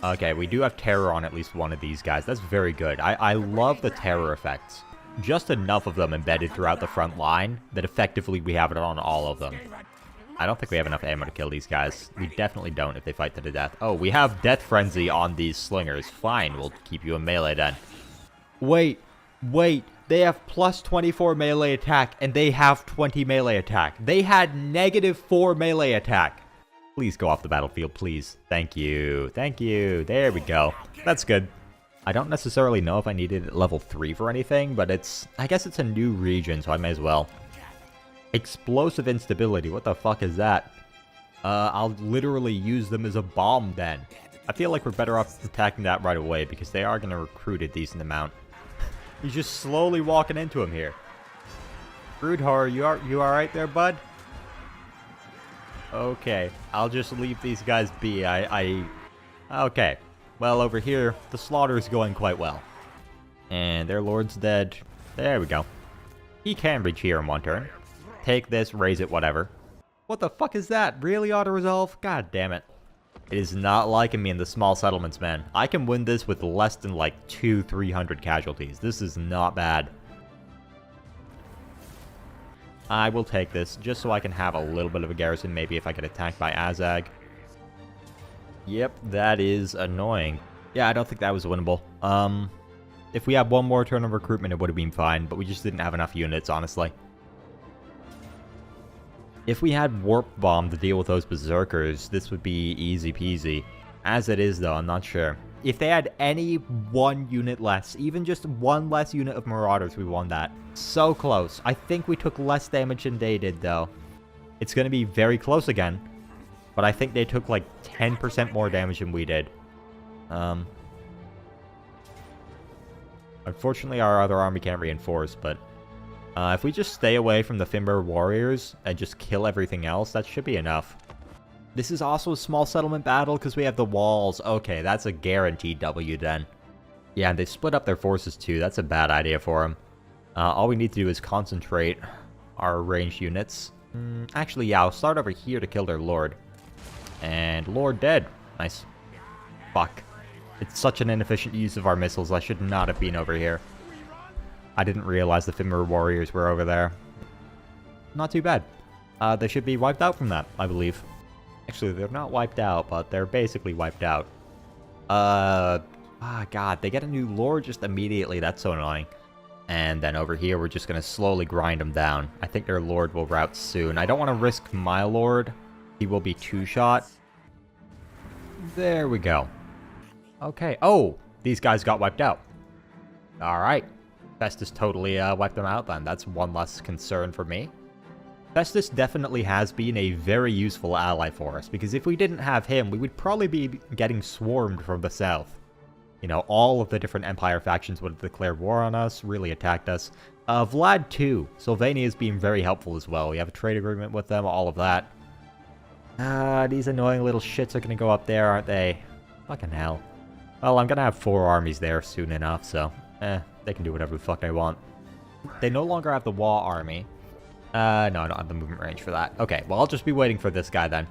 Okay, we do have terror on at least one of these guys. That's very good. I love the terror effects. Just enough of them embedded throughout the front line that effectively we have it on all of them. I don't think we have enough ammo to kill these guys. We definitely don't if they fight to the death. Oh, we have Death Frenzy on these slingers. Fine, we'll keep you in melee then. Wait. They have plus 24 melee attack, and they have 20 melee attack. They had -4 melee attack. Please go off the battlefield, please. Thank you. Thank you. There we go. That's good. I don't necessarily know if I needed it level 3 for anything, but I guess it's a new region, so I may as well. Explosive instability. What the fuck is that? I'll literally use them as a bomb then. I feel like we're better off attacking that right away because they are going to recruit a decent amount. He's just slowly walking into him here. Broodhorror, you alright there, bud? Okay, I'll just leave these guys be. Okay. Well, over here, the slaughter is going quite well. And their lord's dead. There we go. He can reach here in one turn. Take this, raise it, whatever. What the fuck is that? Really auto-resolve? God damn it. It is not liking me in the small settlements, man. I can win this with less than like 200-300 casualties. This is not bad. I will take this, just so I can have a little bit of a garrison, maybe if I get attacked by Azag. Yep, that is annoying. Yeah, I don't think that was winnable. If we had one more turn of recruitment, it would have been fine, but we just didn't have enough units, honestly. If we had Warp Bomb to deal with those Berserkers, this would be easy peasy. As it is, though, I'm not sure. If they had any one unit less, even just one less unit of Marauders, we won that. So close. I think we took less damage than they did, though. It's going to be very close again. But I think they took like 10% more damage than we did. Unfortunately, our other army can't reinforce, but... if we just stay away from the Fimber warriors and just kill everything else, that should be enough. This is also a small settlement battle because we have the walls. Okay, that's a guaranteed W then. Yeah, and they split up their forces too. That's a bad idea for them. All we need to do is concentrate our ranged units. Actually, yeah, I'll start over here to kill their lord. And lord dead. Nice. Fuck. It's such an inefficient use of our missiles. I should not have been over here. I didn't realize the Fimber warriors were over there. Not too bad. They should be wiped out from that, I believe. Actually, they're not wiped out, but they're basically wiped out. God, they get a new lord just immediately. That's so annoying. And then over here, we're just going to slowly grind them down. I think their lord will rout soon. I don't want to risk my lord. He will be two-shot. There we go. Okay. Oh, these guys got wiped out. All right. Festus totally wiped them out then. That's one less concern for me. Festus definitely has been a very useful ally for us, because if we didn't have him, we would probably be getting swarmed from the south. You know, all of the different Empire factions would have declared war on us, really attacked us. Vlad too. Sylvania has been very helpful as well. We have a trade agreement with them, all of that. These annoying little shits are going to go up there, aren't they? Fucking hell. Well, I'm going to have 4 armies there soon enough, so, they can do whatever the fuck they want. They no longer have the Wa army. No, I don't have the movement range for that. Okay, well, I'll just be waiting for this guy then.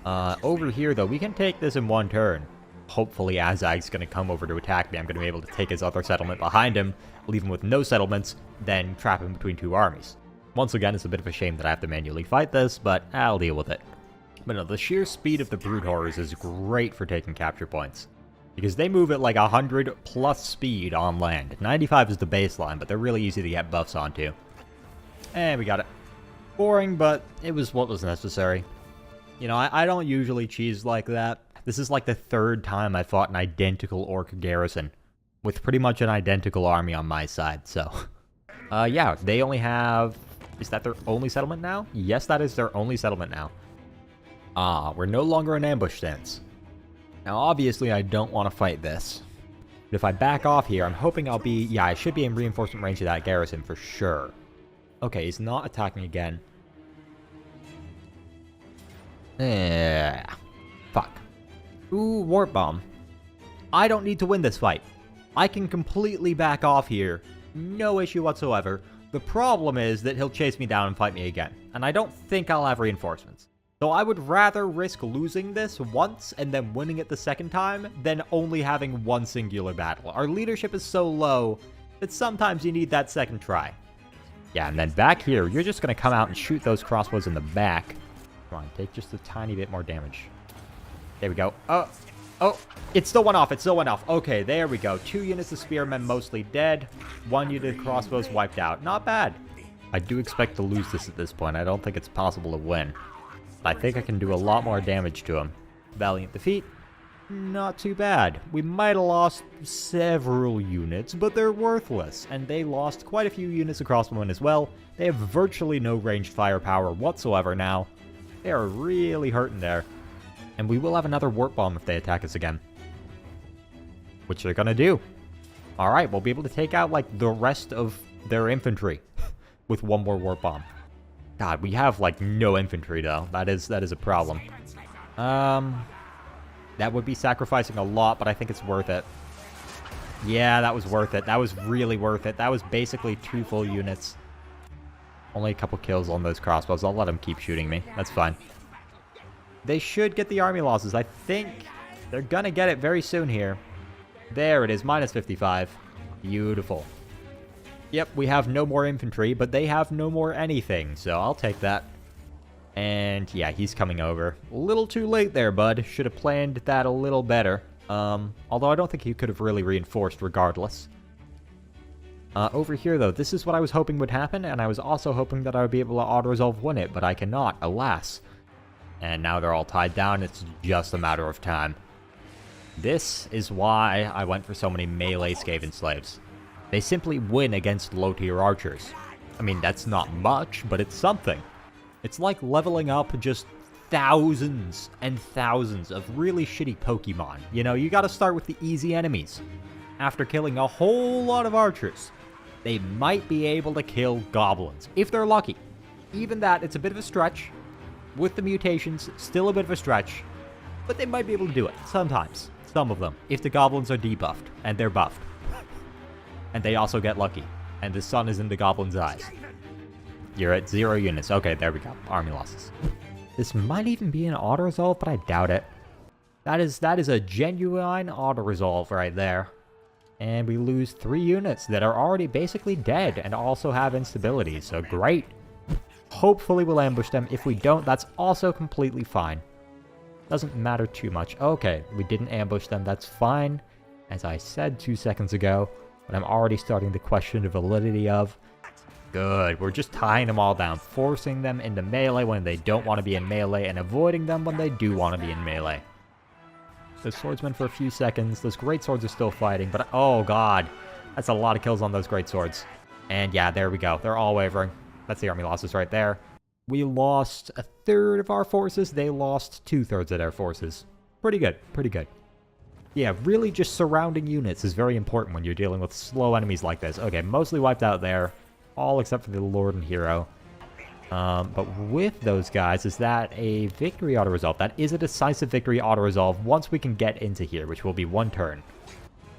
Over here, though, we can take this in one turn. Hopefully, Azag's going to come over to attack me. I'm going to be able to take his other settlement behind him, leave him with no settlements, then trap him between 2 armies. Once again, it's a bit of a shame that I have to manually fight this, but I'll deal with it. But no, the sheer speed of the Brood Horrors is great for taking capture points, because they move at like 100 plus speed on land. 95 is the baseline, but they're really easy to get buffs onto. And we got it. Boring, but it was what was necessary. You know, I don't usually cheese like that. This is like the 3rd time I fought an identical Orc garrison, with pretty much an identical army on my side, so... yeah, they only have... Is that their only settlement now? Yes, that is their only settlement now. We're no longer in ambush stance. Now, obviously, I don't want to fight this. But if I back off here, I'm hoping I'll be... Yeah, I should be in reinforcement range of that garrison for sure. Okay, he's not attacking again. Fuck. Ooh, Warp Bomb. I don't need to win this fight. I can completely back off here. No issue whatsoever. The problem is that he'll chase me down and fight me again. And I don't think I'll have reinforcements. So I would rather risk losing this once and then winning it the second time than only having one singular battle. Our leadership is so low that sometimes you need that second try. Yeah, and then back here, you're just going to come out and shoot those crossbows in the back. Come on, take just a tiny bit more damage. There we go. Oh, it still went off. It still went off. Okay, there we go. 2 units of spearmen mostly dead. 1 unit of crossbows wiped out. Not bad. I do expect to lose this at this point. I don't think it's possible to win. I think I can do a lot more damage to him. Valiant defeat. Not too bad. We might have lost several units, but they're worthless. And they lost quite a few units of crossbowmen as well. They have virtually no ranged firepower whatsoever now. They are really hurting there. And we will have another warp bomb if they attack us again. Which they're gonna do. Alright, we'll be able to take out, like, the rest of their infantry with 1 more warp bomb. God, we have, like, no infantry, though. That is a problem. That would be sacrificing a lot, but I think it's worth it. Yeah, that was worth it. That was really worth it. That was basically 2 full units. Only a couple kills on those crossbows. I'll let them keep shooting me. That's fine. They should get the army losses. I think they're gonna get it very soon here. There it is, minus 55. Beautiful. Yep, we have no more infantry, but they have no more anything, so I'll take that. And yeah, he's coming over. A little too late there, bud. Should have planned that a little better. Although I don't think he could have really reinforced regardless. Over here, though, this is what I was hoping would happen, and I was also hoping that I would be able to auto-resolve win it, but I cannot, alas. And now they're all tied down. It's just a matter of time. This is why I went for so many melee Skavenslaves. They simply win against low-tier archers. I mean, that's not much, but it's something. It's like leveling up just thousands and thousands of really shitty Pokemon. You know, you gotta start with the easy enemies. After killing a whole lot of archers, they might be able to kill goblins, if they're lucky. Even that, it's a bit of a stretch. With the mutations, still a bit of a stretch. But they might be able to do it, sometimes. Some of them, if the goblins are debuffed, and they're buffed. And they also get lucky, and the sun is in the goblin's eyes. You're at 0 units. Okay, there we go. Army losses. This might even be an auto-resolve, but I doubt it. That is a genuine auto-resolve right there. And we lose 3 units that are already basically dead and also have instability, so great. Hopefully we'll ambush them. If we don't, that's also completely fine. Doesn't matter too much. Okay, we didn't ambush them. That's fine. As I said 2 seconds ago, but I'm already starting to question the validity of. Good, we're just tying them all down, forcing them into melee when they don't want to be in melee, and avoiding them when they do want to be in melee. Those swordsmen for a few seconds, those great swords are still fighting, but oh god, that's a lot of kills on those great swords. And yeah, there we go, they're all wavering. That's the army losses right there. We lost a third of our forces, they lost 2/3 of their forces. Pretty good, pretty good. Yeah, really just surrounding units is very important when you're dealing with slow enemies like this. Okay, mostly wiped out there, all except for the Lord and Hero. But with those guys, is that a victory auto-resolve? That is a decisive victory auto-resolve once we can get into here, which will be 1 turn.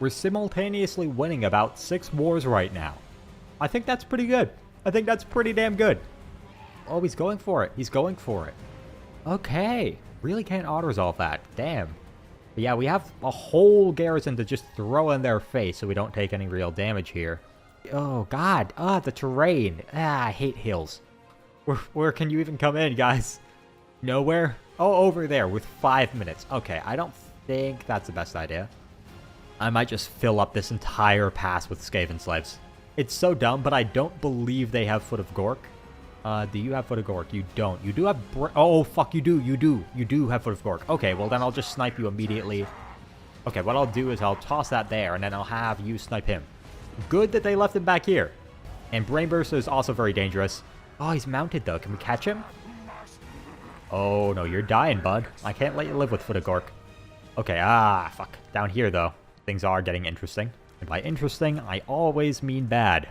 We're simultaneously winning about 6 wars right now. I think that's pretty good. I think that's pretty damn good. Oh, he's going for it. He's going for it. Okay. Really can't auto-resolve that. Damn. But yeah, we have a whole garrison to just throw in their face so we don't take any real damage here. Oh, God. Ah, the terrain. Ah, I hate hills. Where can you even come in, guys? Nowhere? Oh, over there with 5 minutes. Okay, I don't think that's the best idea. I might just fill up this entire pass with Skavenslaves. It's so dumb, but I don't believe they have Foot of Gork. Do you have Foot of Gork? You don't. You do have... Oh, fuck, you do. You do. You do have Foot of Gork. Okay, well, then I'll just snipe you immediately. Okay, what I'll do is I'll toss that there, and then I'll have you snipe him. Good that they left him back here. And Brainburster is also very dangerous. Oh, he's mounted, though. Can we catch him? Oh, no, you're dying, bud. I can't let you live with Foot of Gork. Okay, fuck. Down here, though, things are getting interesting. And by interesting, I always mean bad.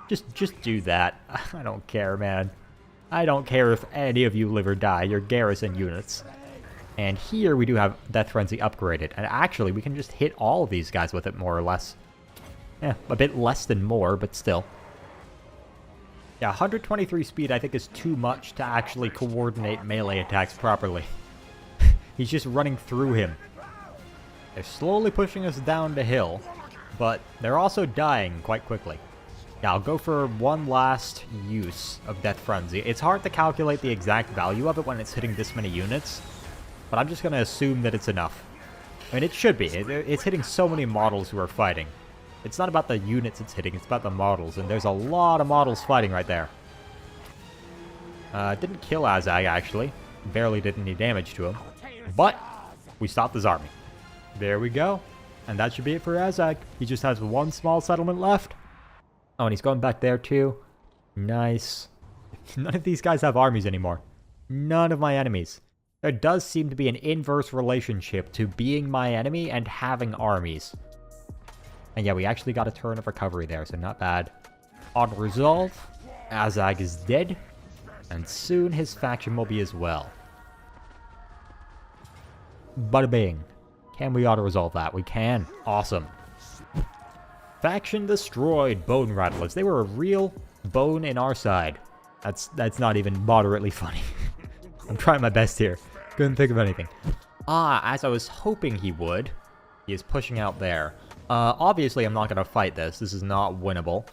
Just do that. I don't care, man. I don't care if any of you live or die. You're garrison units. And here we do have Death Frenzy upgraded. And actually, we can just hit all of these guys with it, more or less. Yeah, a bit less than more, but still. Yeah, 123 speed I think is too much to actually coordinate melee attacks properly. He's just running through him. They're slowly pushing us down the hill, but they're also dying quite quickly. Yeah, I'll go for one last use of Death Frenzy. It's hard to calculate the exact value of it when it's hitting this many units, but I'm just going to assume that it's enough. I mean, it should be. It's hitting so many models who are fighting. It's not about the units it's hitting, it's about the models, and there's a lot of models fighting right there. Didn't kill Azag, actually. Barely did any damage to him. But we stopped his army. There we go. And that should be it for Azag. He just has one small settlement left. Oh, and he's going back there too. Nice. None of these guys have armies anymore. None of my enemies. There does seem to be an inverse relationship to being my enemy and having armies. And yeah, we actually got a turn of recovery there, so not bad. On resolve, Azag is dead. And soon his faction will be as well. Bada bing. Can we auto-resolve that? We can. Awesome. Faction destroyed, Bone Rattlers. They were a real bone in our side. That's not even moderately funny. I'm trying my best here. Couldn't think of anything. As I was hoping he would. He is pushing out there. Obviously I'm not going to fight this. This is not winnable.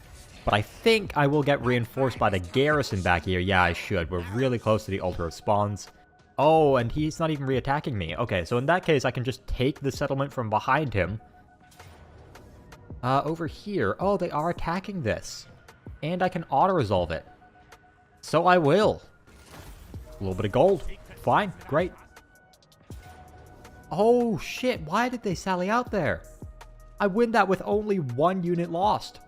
But I think I will get reinforced by the garrison back here. Yeah, I should. We're really close to the altar of spawns. Oh, and he's not even re-attacking me. Okay, so in that case, I can just take the settlement from behind him. Over here. Oh, they are attacking this. And I can auto-resolve it. So I will. A little bit of gold. Fine. Great. Oh, shit. Why did they sally out there? I win that with only 1 unit lost.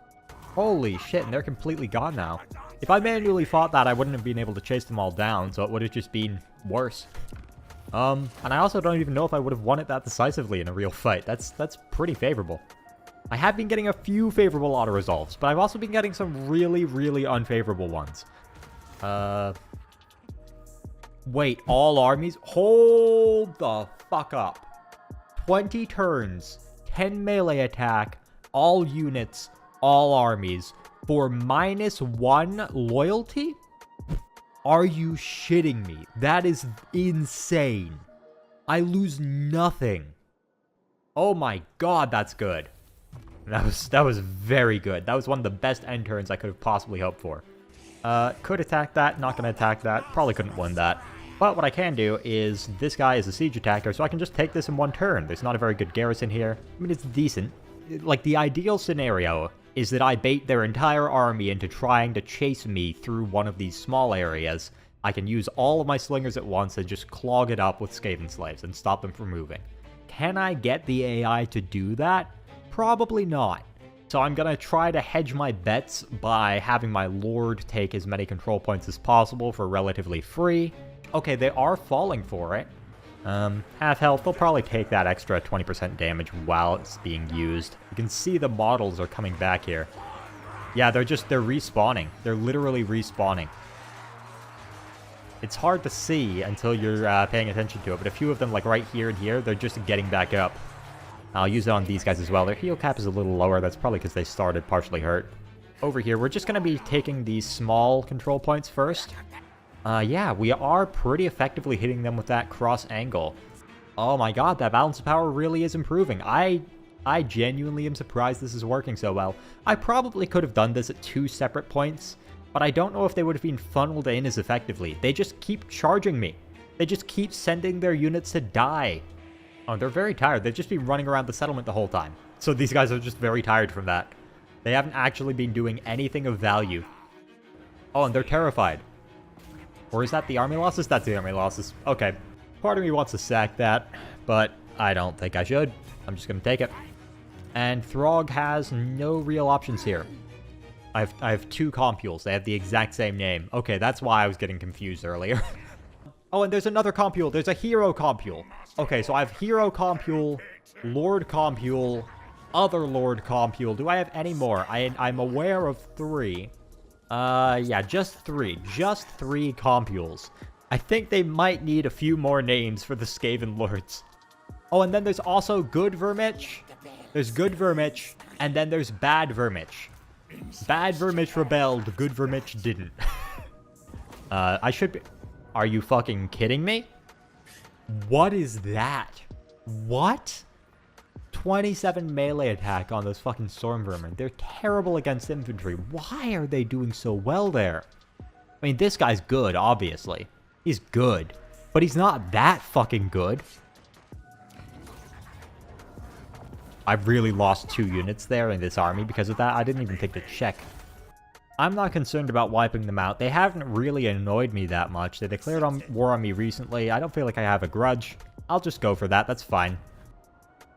Holy shit, and they're completely gone now. If I manually fought that, I wouldn't have been able to chase them all down, so it would have just been worse. And I also don't even know if I would have won it that decisively in a real fight. That's pretty favorable. I have been getting a few favorable auto-resolves, but I've also been getting some really, really unfavorable ones. Wait, all armies? Hold the fuck up. 20 turns, 10 melee attack, all units, all armies, for -1 loyalty? Are you shitting me? That is insane. I lose nothing. Oh my god, that's good. That was very good. That was one of the best end turns I could have possibly hoped for. Could attack that, not gonna attack that. Probably couldn't win that. But what I can do is, this guy is a siege attacker, so I can just take this in 1 turn. There's not a very good garrison here. I mean, it's decent. like, the ideal scenario is that I bait their entire army into trying to chase me through one of these small areas. I can use all of my slingers at once and just clog it up with Skavenslaves and stop them from moving. Can I get the AI to do that? Probably not. So I'm gonna try to hedge my bets by having my Lord take as many control points as possible for relatively free. Okay, they are falling for it. Half health, they'll probably take that extra 20% damage while it's being used. You can see the models are coming back here. Yeah, they're respawning. They're literally respawning. It's hard to see until you're paying attention to it, but a few of them, like right here and here, they're just getting back up. I'll use it on these guys as well. Their heal cap is a little lower. That's probably because they started partially hurt. Over here, we're just going to be taking these small control points first. Yeah, we are pretty effectively hitting them with that cross angle. Oh my god, that balance of power really is improving. I genuinely am surprised this is working so well. I probably could have done this at 2 separate points, but I don't know if they would have been funneled in as effectively. They just keep charging me. They just keep sending their units to die. Oh, they're very tired. They've just been running around the settlement the whole time. So these guys are just very tired from that. They haven't actually been doing anything of value. Oh, and they're terrified. Or is that the army losses? That's the army losses. Okay. Part of me wants to sack that, but I don't think I should. I'm just going to take it. And Throg has no real options here. I have 2 compules. They have the exact same name. Okay, that's why I was getting confused earlier. Oh, and there's another compule. There's a hero compule. Okay, so I have hero compule, lord compule, other lord compule. Do I have any more? I'm aware of 3. Yeah, just 3. Just 3 compules. I think they might need a few more names for the Skaven lords. Oh, and then there's also good Vermich. There's good Vermich, and then there's bad Vermich. Bad Vermich rebelled, good Vermich didn't. I should be... Are you fucking kidding me? What is that? What? 27 melee attack on those fucking Storm Vermin. They're terrible against infantry. Why are they doing so well there? I mean, this guy's good, obviously. He's good. But he's not that fucking good. I've really lost 2 units there in this army because of that. I didn't even think to check. I'm not concerned about wiping them out. They haven't really annoyed me that much. They declared war on me recently. I don't feel like I have a grudge. I'll just go for that. That's fine.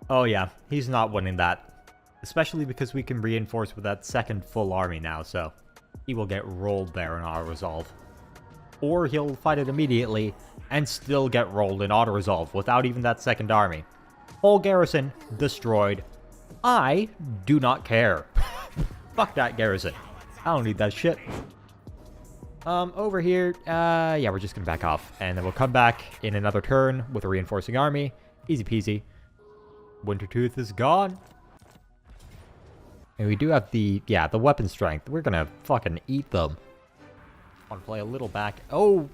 Oh yeah, he's not winning that. Especially because we can reinforce with that second full army now, so he will get rolled there in auto-resolve. Or he'll fight it immediately and still get rolled in auto-resolve without even that second army. Whole garrison destroyed. I do not care. Fuck that garrison. I don't need that shit. Over here, yeah, we're just gonna back off. And then we'll come back in another turn with a reinforcing army. Easy peasy. Wintertooth is gone. And we do have the weapon strength. We're gonna fucking eat them. Want to play a little back. Oh!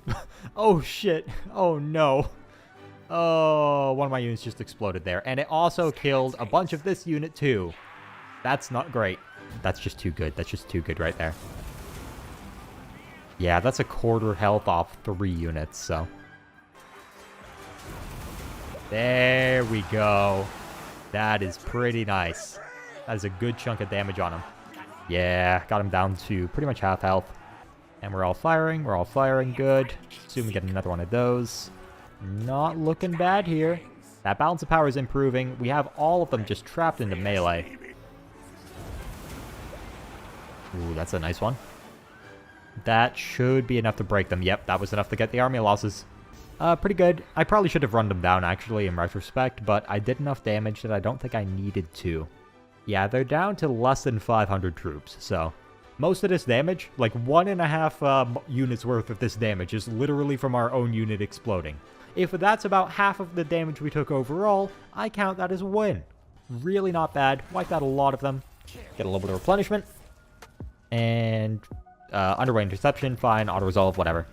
Oh shit. Oh no. Oh, one of my units just exploded there. And it also killed a bunch of this unit too. That's not great. That's just too good. That's just too good right there. Yeah, that's a quarter health off 3 units, so. There we go. That is pretty nice. That is a good chunk of damage on him. Yeah, got him down to pretty much half health. And we're all firing. We're all firing. Good. Soon we get another one of those. Not looking bad here. That balance of power is improving. We have all of them just trapped into melee. Ooh, that's a nice one. That should be enough to break them. Yep, that was enough to get the army losses. Pretty good. I probably should have run them down, actually, in retrospect, but I did enough damage that I don't think I needed to. Yeah, they're down to less than 500 troops, so... Most of this damage, like 1.5 units worth of this damage, is literally from our own unit exploding. If that's about half of the damage we took overall, I count that as a win. Really not bad. Wiped out a lot of them. Get a little bit of replenishment. And underway interception, fine, auto-resolve, whatever.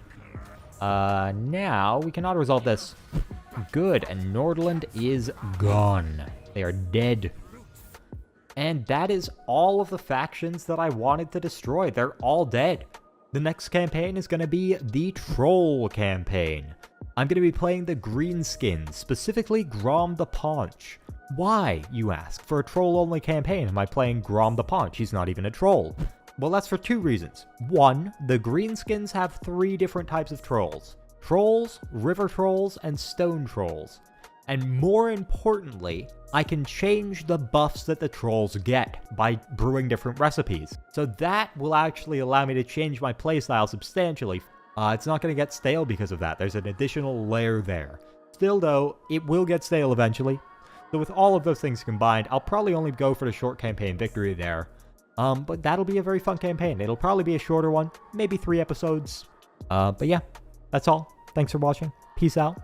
Now we can auto-resolve this. Good, and Nordland is gone. They are dead. And that is all of the factions that I wanted to destroy. They're all dead. The next campaign is going to be the Troll campaign. I'm going to be playing the Greenskins, specifically Grom the Paunch. Why, you ask? For a troll-only campaign, am I playing Grom the Paunch? He's not even a troll. Well, that's for 2 reasons. 1, the greenskins have 3 different types of trolls. Trolls, river trolls, and stone trolls. And more importantly, I can change the buffs that the trolls get by brewing different recipes. So that will actually allow me to change my playstyle substantially. It's not going to get stale because of that. There's an additional layer there. Still though, it will get stale eventually. So with all of those things combined, I'll probably only go for the short campaign victory there. But that'll be a very fun campaign. It'll probably be a shorter one, maybe 3 episodes. But yeah, that's all. Thanks for watching. Peace out.